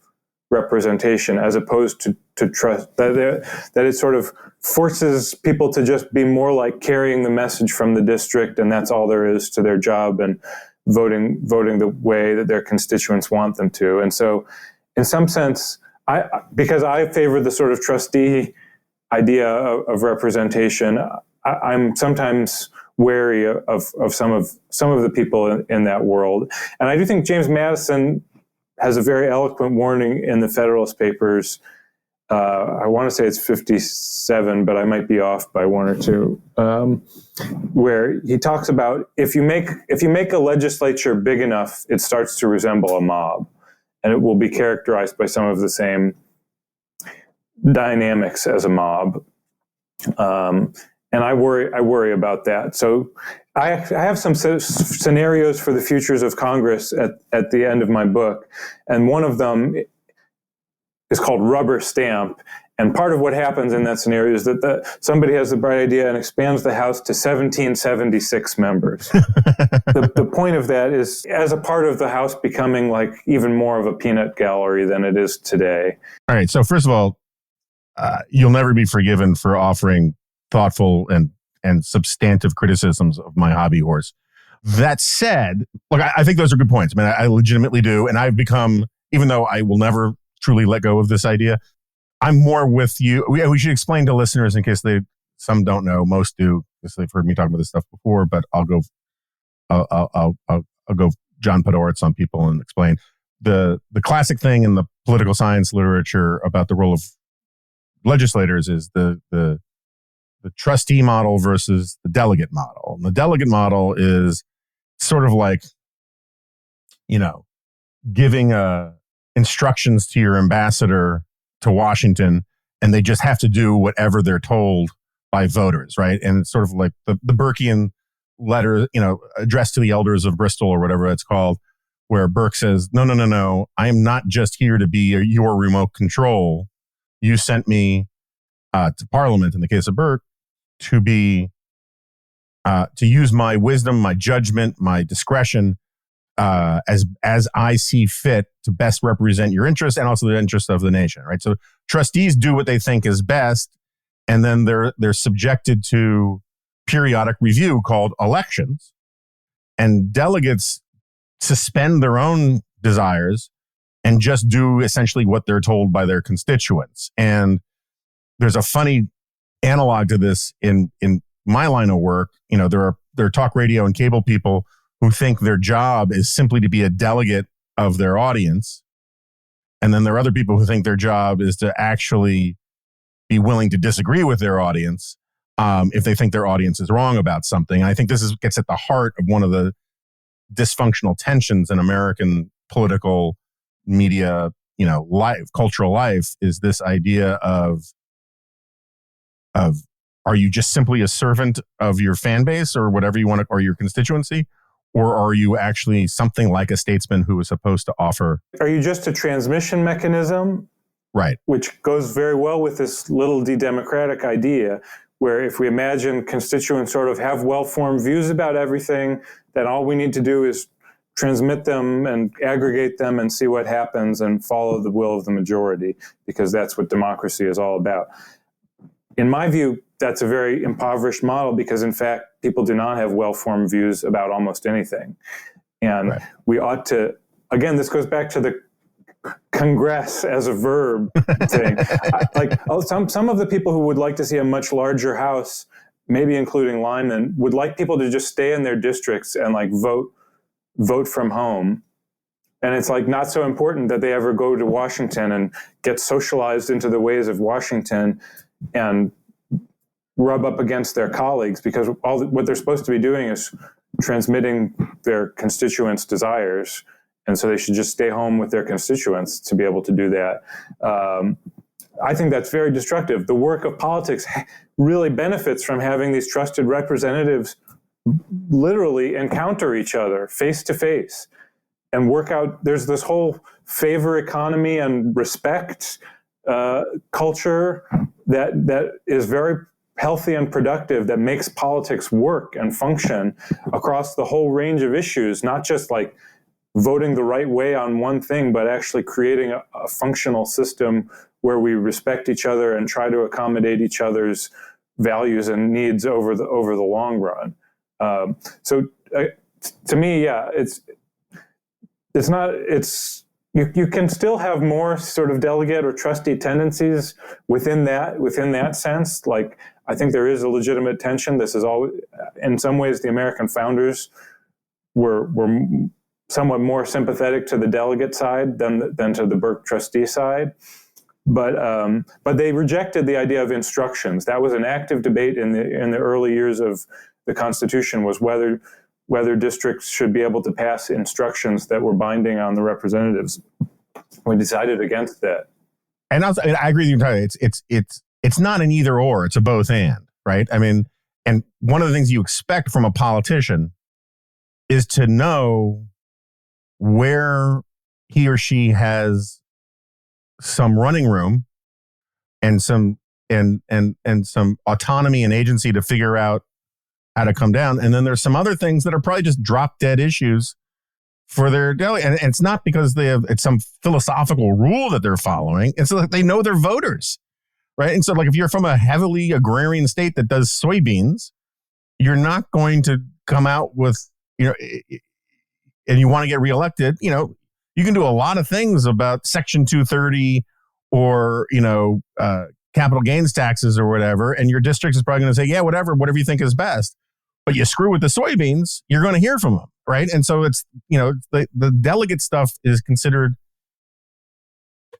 representation as opposed to trust, that it sort of forces people to just be more like carrying the message from the district, and that's all there is to their job, and voting the way that their constituents want them to. And so in some sense, because I favor the sort of trustee idea of representation, I'm sometimes wary of some of the people in that world. And I do think James Madison has a very eloquent warning in the Federalist Papers. I want to say it's 57, but I might be off by one or two, where he talks about if you make a legislature big enough, it starts to resemble a mob, and it will be characterized by some of the same dynamics as a mob. And I worry about that. So I have some scenarios for the futures of Congress at the end of my book. And one of them is called rubber stamp. And part of what happens in that scenario is that somebody has the bright idea and expands the House to 1776 members. The point of that is, as a part of the House becoming even more of a peanut gallery than it is today. All right. So first of all, you'll never be forgiven for offering thoughtful and substantive criticisms of my hobby horse. That said, look, I think those are good points. I mean, I legitimately do. And I've become, even though I will never truly let go of this idea, I'm more with you. We should explain to listeners in case some don't know, most do, because they've heard me talk about this stuff before, but I'll go John Podhoretz on people and explain the classic thing in the political science literature about the role of legislators is the trustee model versus the delegate model. And the delegate model is sort of like, giving instructions to your ambassador to Washington, and they just have to do whatever they're told by voters, right? And it's sort of like the Burkean letter, addressed to the elders of Bristol or whatever it's called, where Burke says, no, I am not just here to be your remote control. You sent me to Parliament, in the case of Burke, to use my wisdom, my judgment, my discretion as I see fit to best represent your interests and also the interests of the nation, right? So trustees do what they think is best, and then they're subjected to periodic review called elections, and delegates suspend their own desires and just do essentially what they're told by their constituents. And there's a funny analog to this in my line of work. There are talk radio and cable people who think their job is simply to be a delegate of their audience. And then there are other people who think their job is to actually be willing to disagree with their audience if they think their audience is wrong about something. And I think this gets at the heart of one of the dysfunctional tensions in American political media, cultural life, is this idea of are you just simply a servant of your fan base or whatever you want to, or your constituency? Or are you actually something like a statesman who is supposed to offer? Are you just a transmission mechanism? Right. Which goes very well with this little d-democratic idea, where if we imagine constituents sort of have well-formed views about everything, then all we need to do is transmit them and aggregate them and see what happens and follow the will of the majority, because that's what democracy is all about. In my view, that's a very impoverished model because, in fact, people do not have well-formed views about almost anything. And we ought to, again, this goes back to the congress as a verb thing. Some of the people who would like to see a much larger house, maybe including linemen, would like people to just stay in their districts and vote from home. And it's not so important that they ever go to Washington and get socialized into the ways of Washington and rub up against their colleagues, because what they're supposed to be doing is transmitting their constituents' desires. And so they should just stay home with their constituents to be able to do that. I think that's very destructive. The work of politics really benefits from having these trusted representatives literally encounter each other face to face and work out. There's this whole favor economy and respect culture that is very healthy and productive, that makes politics work and function across the whole range of issues, not just voting the right way on one thing, but actually creating a functional system where we respect each other and try to accommodate each other's values and needs over the long run. To me, you can still have more sort of delegate or trustee tendencies within that sense. I think there is a legitimate tension. This is always, in some ways, the American founders were somewhat more sympathetic to the delegate side than to the Burke trustee side. But they rejected the idea of instructions. That was an active debate in the early years of the Constitution, was whether districts should be able to pass instructions that were binding on the representatives. We decided against that. And also, I agree with you entirely. It's not an either or, it's a both and, right? I mean, and one of the things you expect from a politician is to know where he or she has some running room and some autonomy and agency to figure out how to come down. And then there's some other things that are probably just drop dead issues for their delegate. And it's not because it's some philosophical rule that they're following. It's like they know their voters. right? And so like if you're from a heavily agrarian state that does soybeans, you're not going to come out with, and you want to get reelected, you can do a lot of things about Section 230 or, capital gains taxes or whatever. And your district is probably going to say, yeah, whatever you think is best. But you screw with the soybeans, you're going to hear from them, right? And so it's, the delegate stuff is considered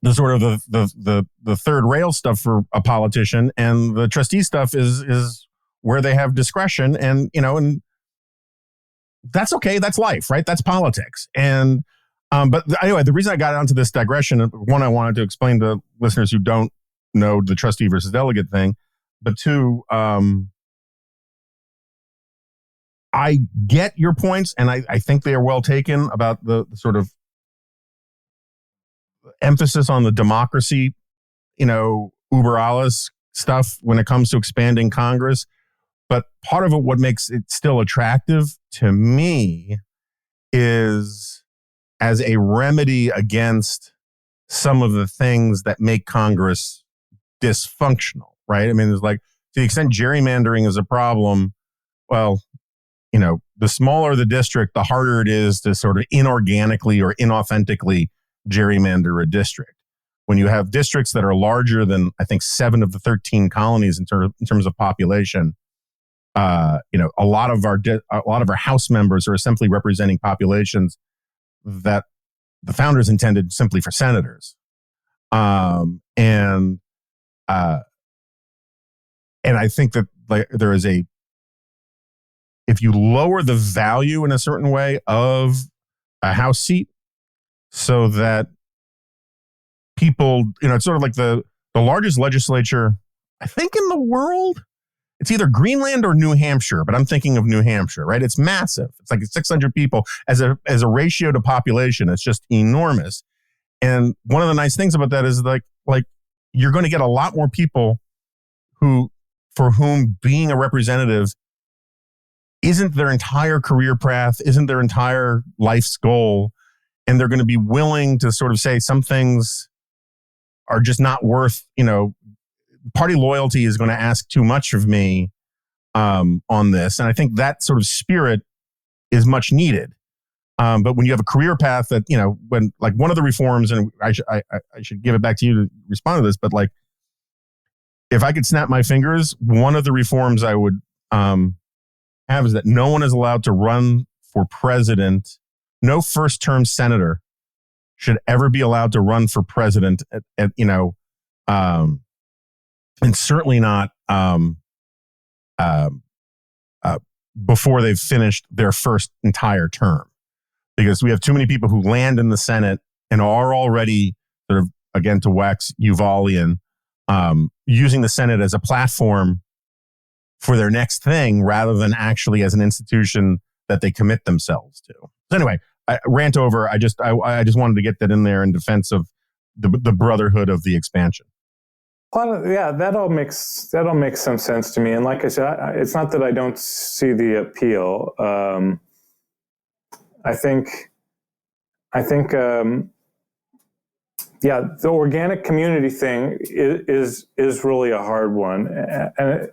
the sort of the third rail stuff for a politician, and the trustee stuff is where they have discretion, and that's okay. That's life, right? That's politics. And but anyway, the reason I got onto this digression, one, I wanted to explain to listeners who don't know the trustee versus delegate thing, but two, I get your points, and I think they are well taken about the sort of emphasis on the democracy, uber alles stuff when it comes to expanding Congress. But part of it, what makes it still attractive to me, is as a remedy against some of the things that make Congress dysfunctional, right? I mean, there's like, to the extent gerrymandering is a problem, well, the smaller the district, the harder it is to sort of inorganically or inauthentically gerrymander a district. When you have districts that are larger than, I think, 7 of the 13 colonies in terms of population, a lot of our House members are simply representing populations that the founders intended simply for senators, and I think that there is if you lower the value in a certain way of a House seat, so that people, it's sort of like the largest legislature, I think, in the world. It's either Greenland or New Hampshire, but I'm thinking of New Hampshire, right? It's massive. It's like 600 people as a ratio to population. It's just enormous. And one of the nice things about that is like you're going to get a lot more people for whom being a representative isn't their entire career path, isn't their entire life's goal. And they're going to be willing to sort of say some things are just not worth, party loyalty is going to ask too much of me on this. And I think that sort of spirit is much needed. But when you have a career path that, when like one of the reforms, and I should give it back to you to respond to this, but like, if I could snap my fingers, one of the reforms I would have is that no one is allowed to run for president. No first-term senator should ever be allowed to run for president and certainly not before they've finished their first entire term, because we have too many people who land in the Senate and are already sort of, again, to wax Yuvalian, using the Senate as a platform for their next thing rather than actually as an institution that they commit themselves to. So anyway, I rant over. I just wanted to get that in there in defense of the brotherhood of the expansion. Yeah, that all makes some sense to me. And like I said, it's not that I don't see the appeal. I think, the organic community thing is really a hard one, and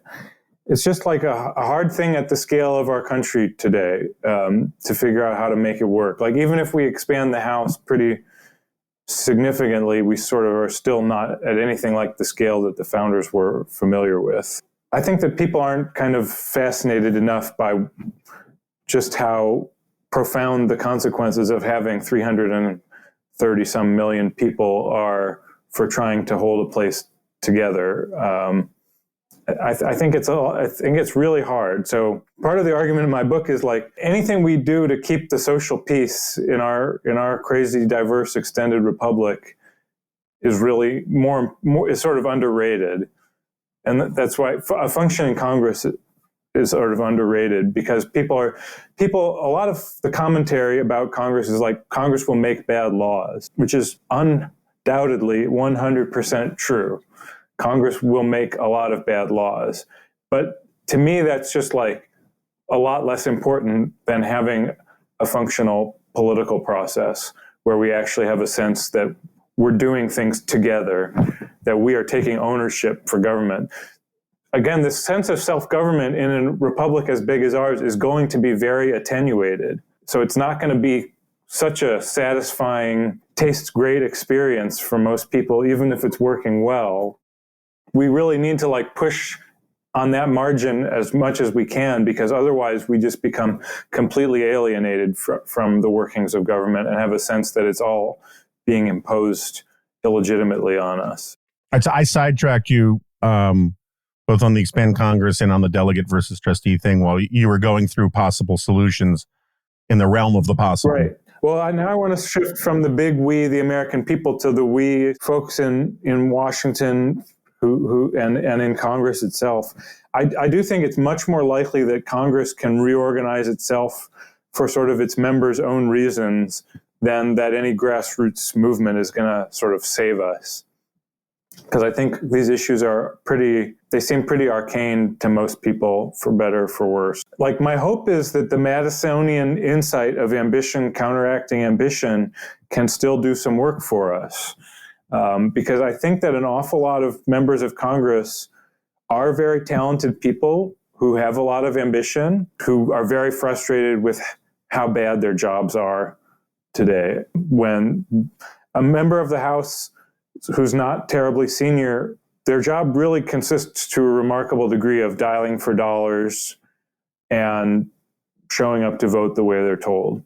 it's just like a hard thing at the scale of our country today to figure out how to make it work. Like, even if we expand the House pretty significantly, we sort of are still not at anything like the scale that the founders were familiar with. I think that people aren't kind of fascinated enough by just how profound the consequences of having 330 some million people are for trying to hold a place together. I think it's really hard. So part of the argument in my book is like, anything we do to keep the social peace in our crazy, diverse, extended republic is really is sort of underrated, and that's why a functioning Congress is sort of underrated, because a lot of the commentary about Congress is like, Congress will make bad laws, which is undoubtedly 100% true. Congress will make a lot of bad laws. But to me, that's just like a lot less important than having a functional political process where we actually have a sense that we're doing things together, that we are taking ownership for government. Again, this sense of self-government in a republic as big as ours is going to be very attenuated. So it's not going to be such a satisfying, tastes great experience for most people, even if it's working well. We really need to push on that margin as much as we can, because otherwise we just become completely alienated from the workings of government and have a sense that it's all being imposed illegitimately on us. I sidetracked you both on the Expand Congress and on the Delegate versus Trustee thing while you were going through possible solutions in the realm of the possible. Right. Well, now I want to shift from the big we, the American people, to the we folks in Washington who and in Congress itself. I do think it's much more likely that Congress can reorganize itself for sort of its members' own reasons than that any grassroots movement is going to sort of save us. Because I think these issues they seem pretty arcane to most people, for better or for worse. My hope is that the Madisonian insight of ambition counteracting ambition can still do some work for us. Because I think that an awful lot of members of Congress are very talented people who have a lot of ambition, who are very frustrated with how bad their jobs are today. When a member of the House who's not terribly senior, their job really consists to a remarkable degree of dialing for dollars and showing up to vote the way they're told.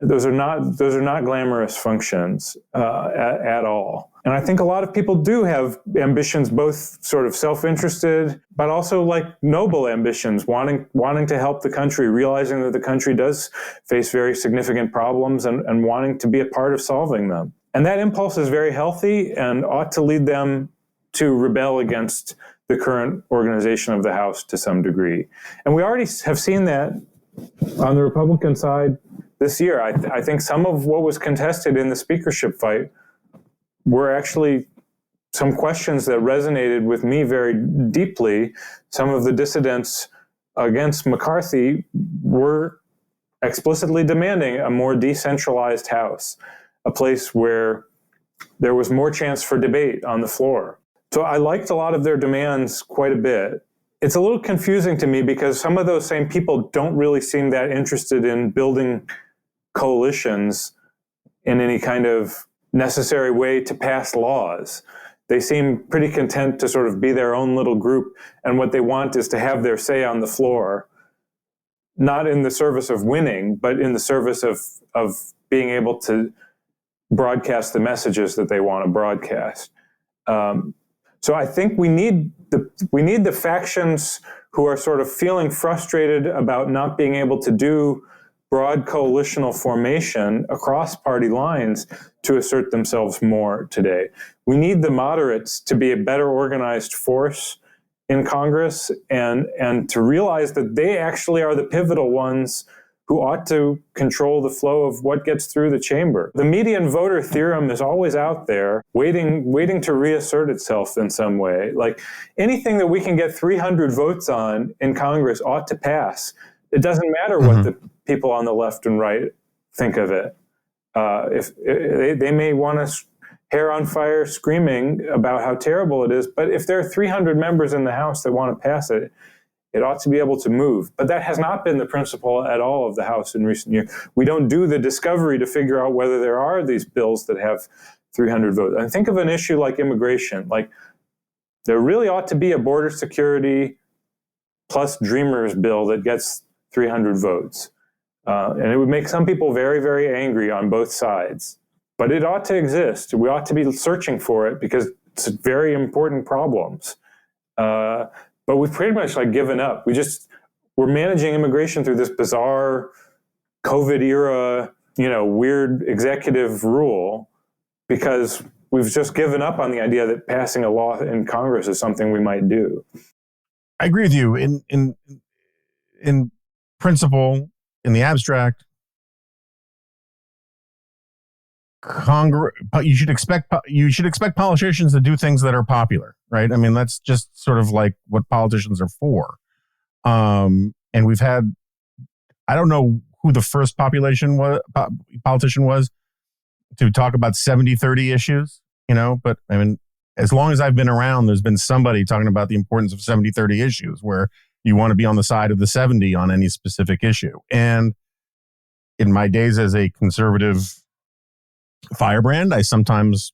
Those are not glamorous functions at all. And I think a lot of people do have ambitions, both sort of self-interested, but also noble ambitions, wanting to help the country, realizing that the country does face very significant problems and wanting to be a part of solving them. And that impulse is very healthy and ought to lead them to rebel against the current organization of the House to some degree. And we already have seen that on the Republican side this year. I think some of what was contested in the speakership fight were actually some questions that resonated with me very deeply. Some of the dissidents against McCarthy were explicitly demanding a more decentralized House, a place where there was more chance for debate on the floor. So I liked a lot of their demands quite a bit. It's a little confusing to me because some of those same people don't really seem that interested in building coalitions in any kind of necessary way to pass laws. They seem pretty content to sort of be their own little group, and what they want is to have their say on the floor, not in the service of winning, but in the service of being able to broadcast the messages that they want to broadcast. So I think we need the factions who are sort of feeling frustrated about not being able to do broad coalitional formation across party lines to assert themselves more today. We need the moderates to be a better organized force in Congress and to realize that they actually are the pivotal ones who ought to control the flow of what gets through the chamber. The median voter theorem is always out there, waiting to reassert itself in some way. Anything that we can get 300 votes on in Congress ought to pass. It doesn't matter what the people on the left and right think of it. If they may want us hair on fire screaming about how terrible it is, but if there are 300 members in the House that want to pass it, it ought to be able to move. But that has not been the principle at all of the House in recent years. We don't do the discovery to figure out whether there are these bills that have 300 votes. And think of an issue like immigration. There really ought to be a border security plus Dreamers bill that gets 300 votes. And it would make some people very, very angry on both sides. But it ought to exist. We ought to be searching for it because it's very important problems. But we've pretty much given up. We're managing immigration through this bizarre COVID era, weird executive rule because we've just given up on the idea that passing a law in Congress is something we might do. I agree with you in principle, in the abstract. Congress, you should expect politicians to do things that are popular, right? I mean, that's just sort of what politicians are for. And we've had, I don't know who the first politician was, to talk about 70-30 issues, but I mean, as long as I've been around, there's been somebody talking about the importance of 70-30 issues where you want to be on the side of the 70 on any specific issue. And in my days as a conservative firebrand, I sometimes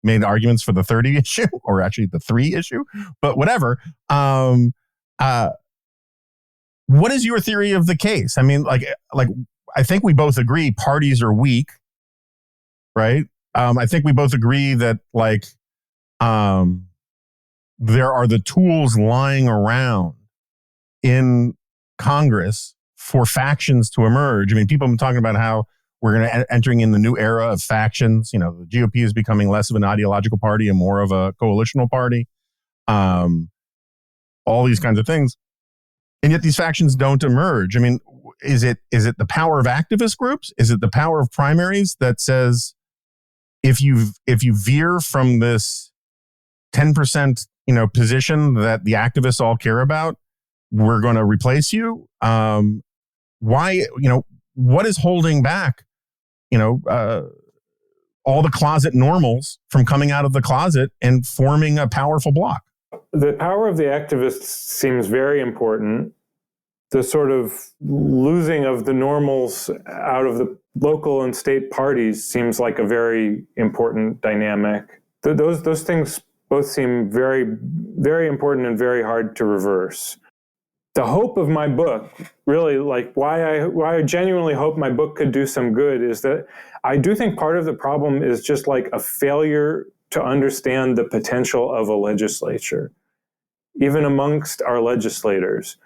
made arguments for the 30 issue or actually the 3 issue, but whatever. What is your theory of the case? I mean, like I think we both agree parties are weak, right? I think we both agree that there are the tools lying around in Congress for factions to emerge. I mean, people have been talking about how we're going to entering in the new era of factions. The GOP is becoming less of an ideological party and more of a coalitional party. All these kinds of things. And yet these factions don't emerge. I mean, is it the power of activist groups? Is it the power of primaries that says if you veer from this 10% position that the activists all care about, we're going to replace you? Why? What is holding back all the closet normals from coming out of the closet and forming a powerful bloc? The power of the activists seems very important. The sort of losing of the normals out of the local and state parties seems like a very important dynamic. Those things both seem very, very important and very hard to reverse. The hope of my book, really, why I genuinely hope my book could do some good, is that I do think part of the problem is just like a failure to understand the potential of a legislature, even amongst our legislators.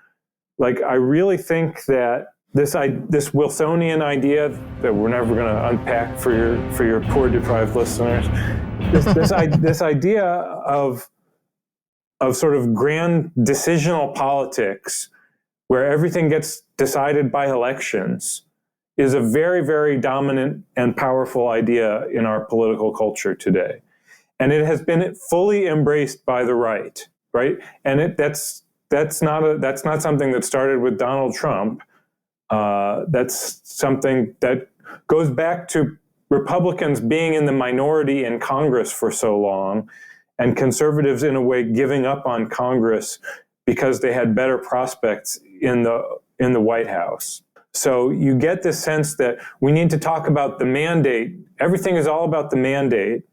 I really think that this Wilsonian idea that we're never going to unpack for your poor deprived listeners, this idea of sort of grand decisional politics where everything gets decided by elections is a very, very dominant and powerful idea in our political culture today. And it has been fully embraced by the right? And that's not something that started with Donald Trump. That's something that goes back to Republicans being in the minority in Congress for so long, and conservatives, in a way, giving up on Congress because they had better prospects in the White House. So you get this sense that we need to talk about the mandate. Everything is all about the mandate,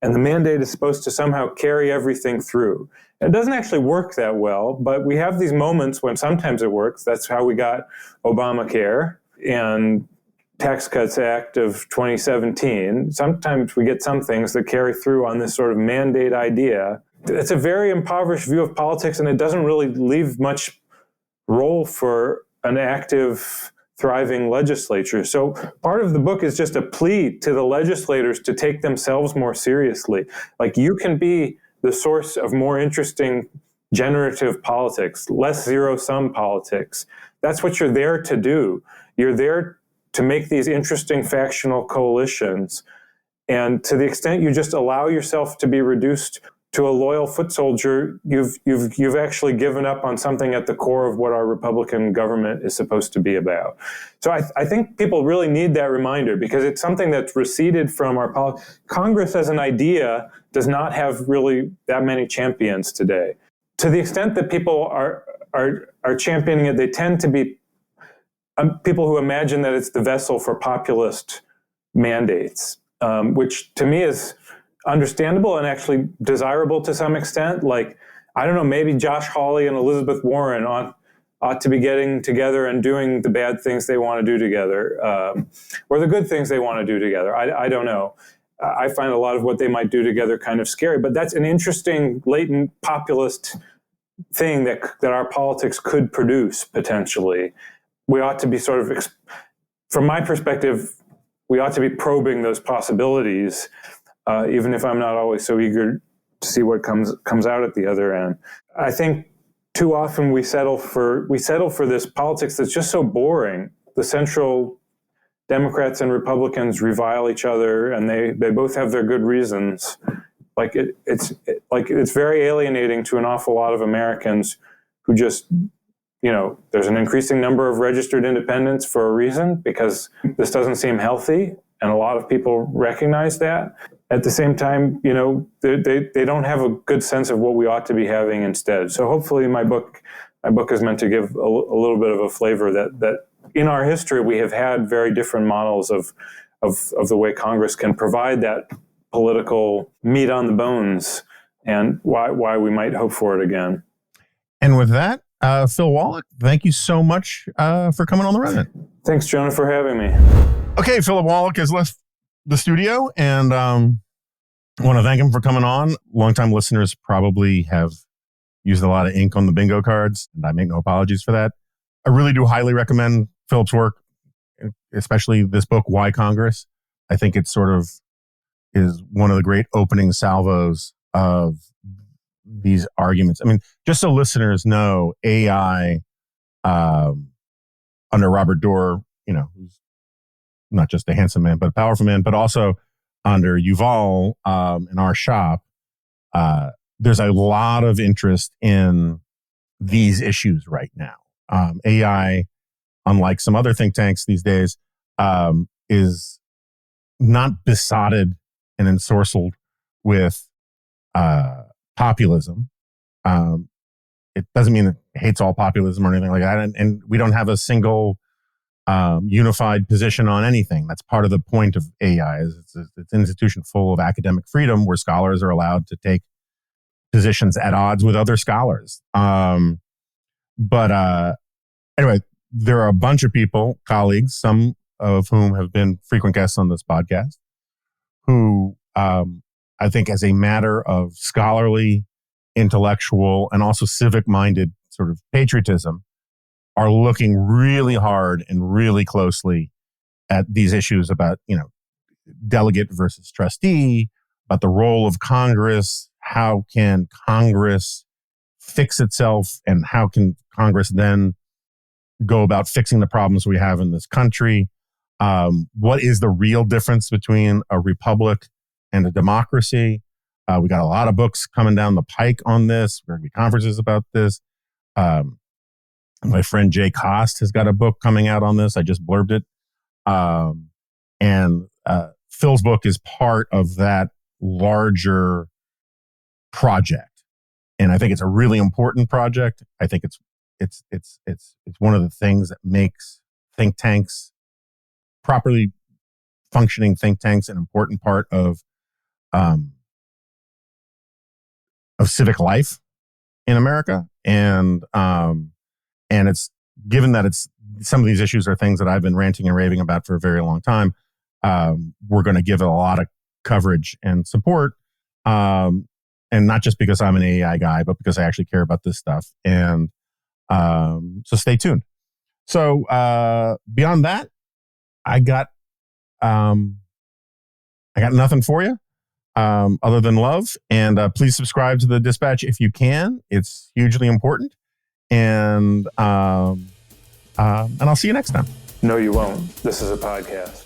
and the mandate is supposed to somehow carry everything through. It doesn't actually work that well, but we have these moments when sometimes it works. That's how we got Obamacare and Tax Cuts Act of 2017. Sometimes we get some things that carry through on this sort of mandate idea. It's a very impoverished view of politics, and it doesn't really leave much role for an active, thriving legislature. So part of the book is just a plea to the legislators to take themselves more seriously. You can be the source of more interesting generative politics, less zero-sum politics. That's what you're there to do. You're there to make these interesting factional coalitions. And to the extent you just allow yourself to be reduced to a loyal foot soldier, you've actually given up on something at the core of what our Republican government is supposed to be about. So I think people really need that reminder, because it's something that's receded from our politics. Congress as an idea does not have really that many champions today. To the extent that people are championing it, they tend to be people who imagine that it's the vessel for populist mandates, which to me is understandable and actually desirable to some extent. I don't know, maybe Josh Hawley and Elizabeth Warren ought to be getting together and doing the bad things they want to do together, or the good things they want to do together. I don't know. I find a lot of what they might do together kind of scary, but that's an interesting latent populist thing that our politics could produce potentially. We ought to be sort of, from my perspective, we ought to be probing those possibilities, even if I'm not always so eager to see what comes out at the other end. I think too often we settle for this politics that's just so boring. The central Democrats and Republicans revile each other, and they both have their good reasons. It's very alienating to an awful lot of Americans who just, there's an increasing number of registered independents for a reason, because this doesn't seem healthy. And a lot of people recognize that. At the same time, you know, they don't have a good sense of what we ought to be having instead. So hopefully my book is meant to give a little bit of a flavor that in our history we have had very different models of the way Congress can provide that political meat on the bones, and why we might hope for it again. And with that, Phil Wallach, thank you so much for coming on The Remnant. Thanks, Jonah, for having me. Okay, Philip Wallach has left the studio, and I want to thank him for coming on. Longtime listeners probably have used a lot of ink on the bingo cards, and I make no apologies for that. I really do highly recommend Philip's work, especially this book, Why Congress. I think it sort of is one of the great opening salvos of these arguments. I mean, just so listeners know, AI under Robert Doar, you know, who's not just a handsome man, but a powerful man, but also under Yuval in our shop, there's a lot of interest in these issues right now. AI, unlike some other think tanks these days, is not besotted and ensorcelled with populism. It doesn't mean it hates all populism or anything like that. And we don't have a single unified position on anything. That's part of the point of AI. It's an institution full of academic freedom where scholars are allowed to take positions at odds with other scholars. But anyway, there are a bunch of people, colleagues, some of whom have been frequent guests on this podcast, who I think as a matter of scholarly, intellectual, and also civic-minded sort of patriotism are looking really hard and really closely at these issues about, you know, delegate versus trustee, about the role of Congress, how can Congress fix itself, and how can Congress then go about fixing the problems we have in this country? What is the real difference between a republic and a democracy? We got a lot of books coming down the pike on this. There are going to be conferences about this. My friend Jay Cost has got a book coming out on this. I just blurbed it. And Phil's book is part of that larger project. And I think it's a really important project. I think it's one of the things that makes think tanks, properly functioning think tanks, an important part of civic life in America. And it's given that it's some of these issues are things that I've been ranting and raving about for a very long time. We're going to give it a lot of coverage and support. And not just because I'm an AI guy, but because I actually care about this stuff. And so stay tuned. So beyond that, I got nothing for you other than love. And please subscribe to the Dispatch if you can. It's hugely important. And I'll see you next time. No, you won't. This is a podcast.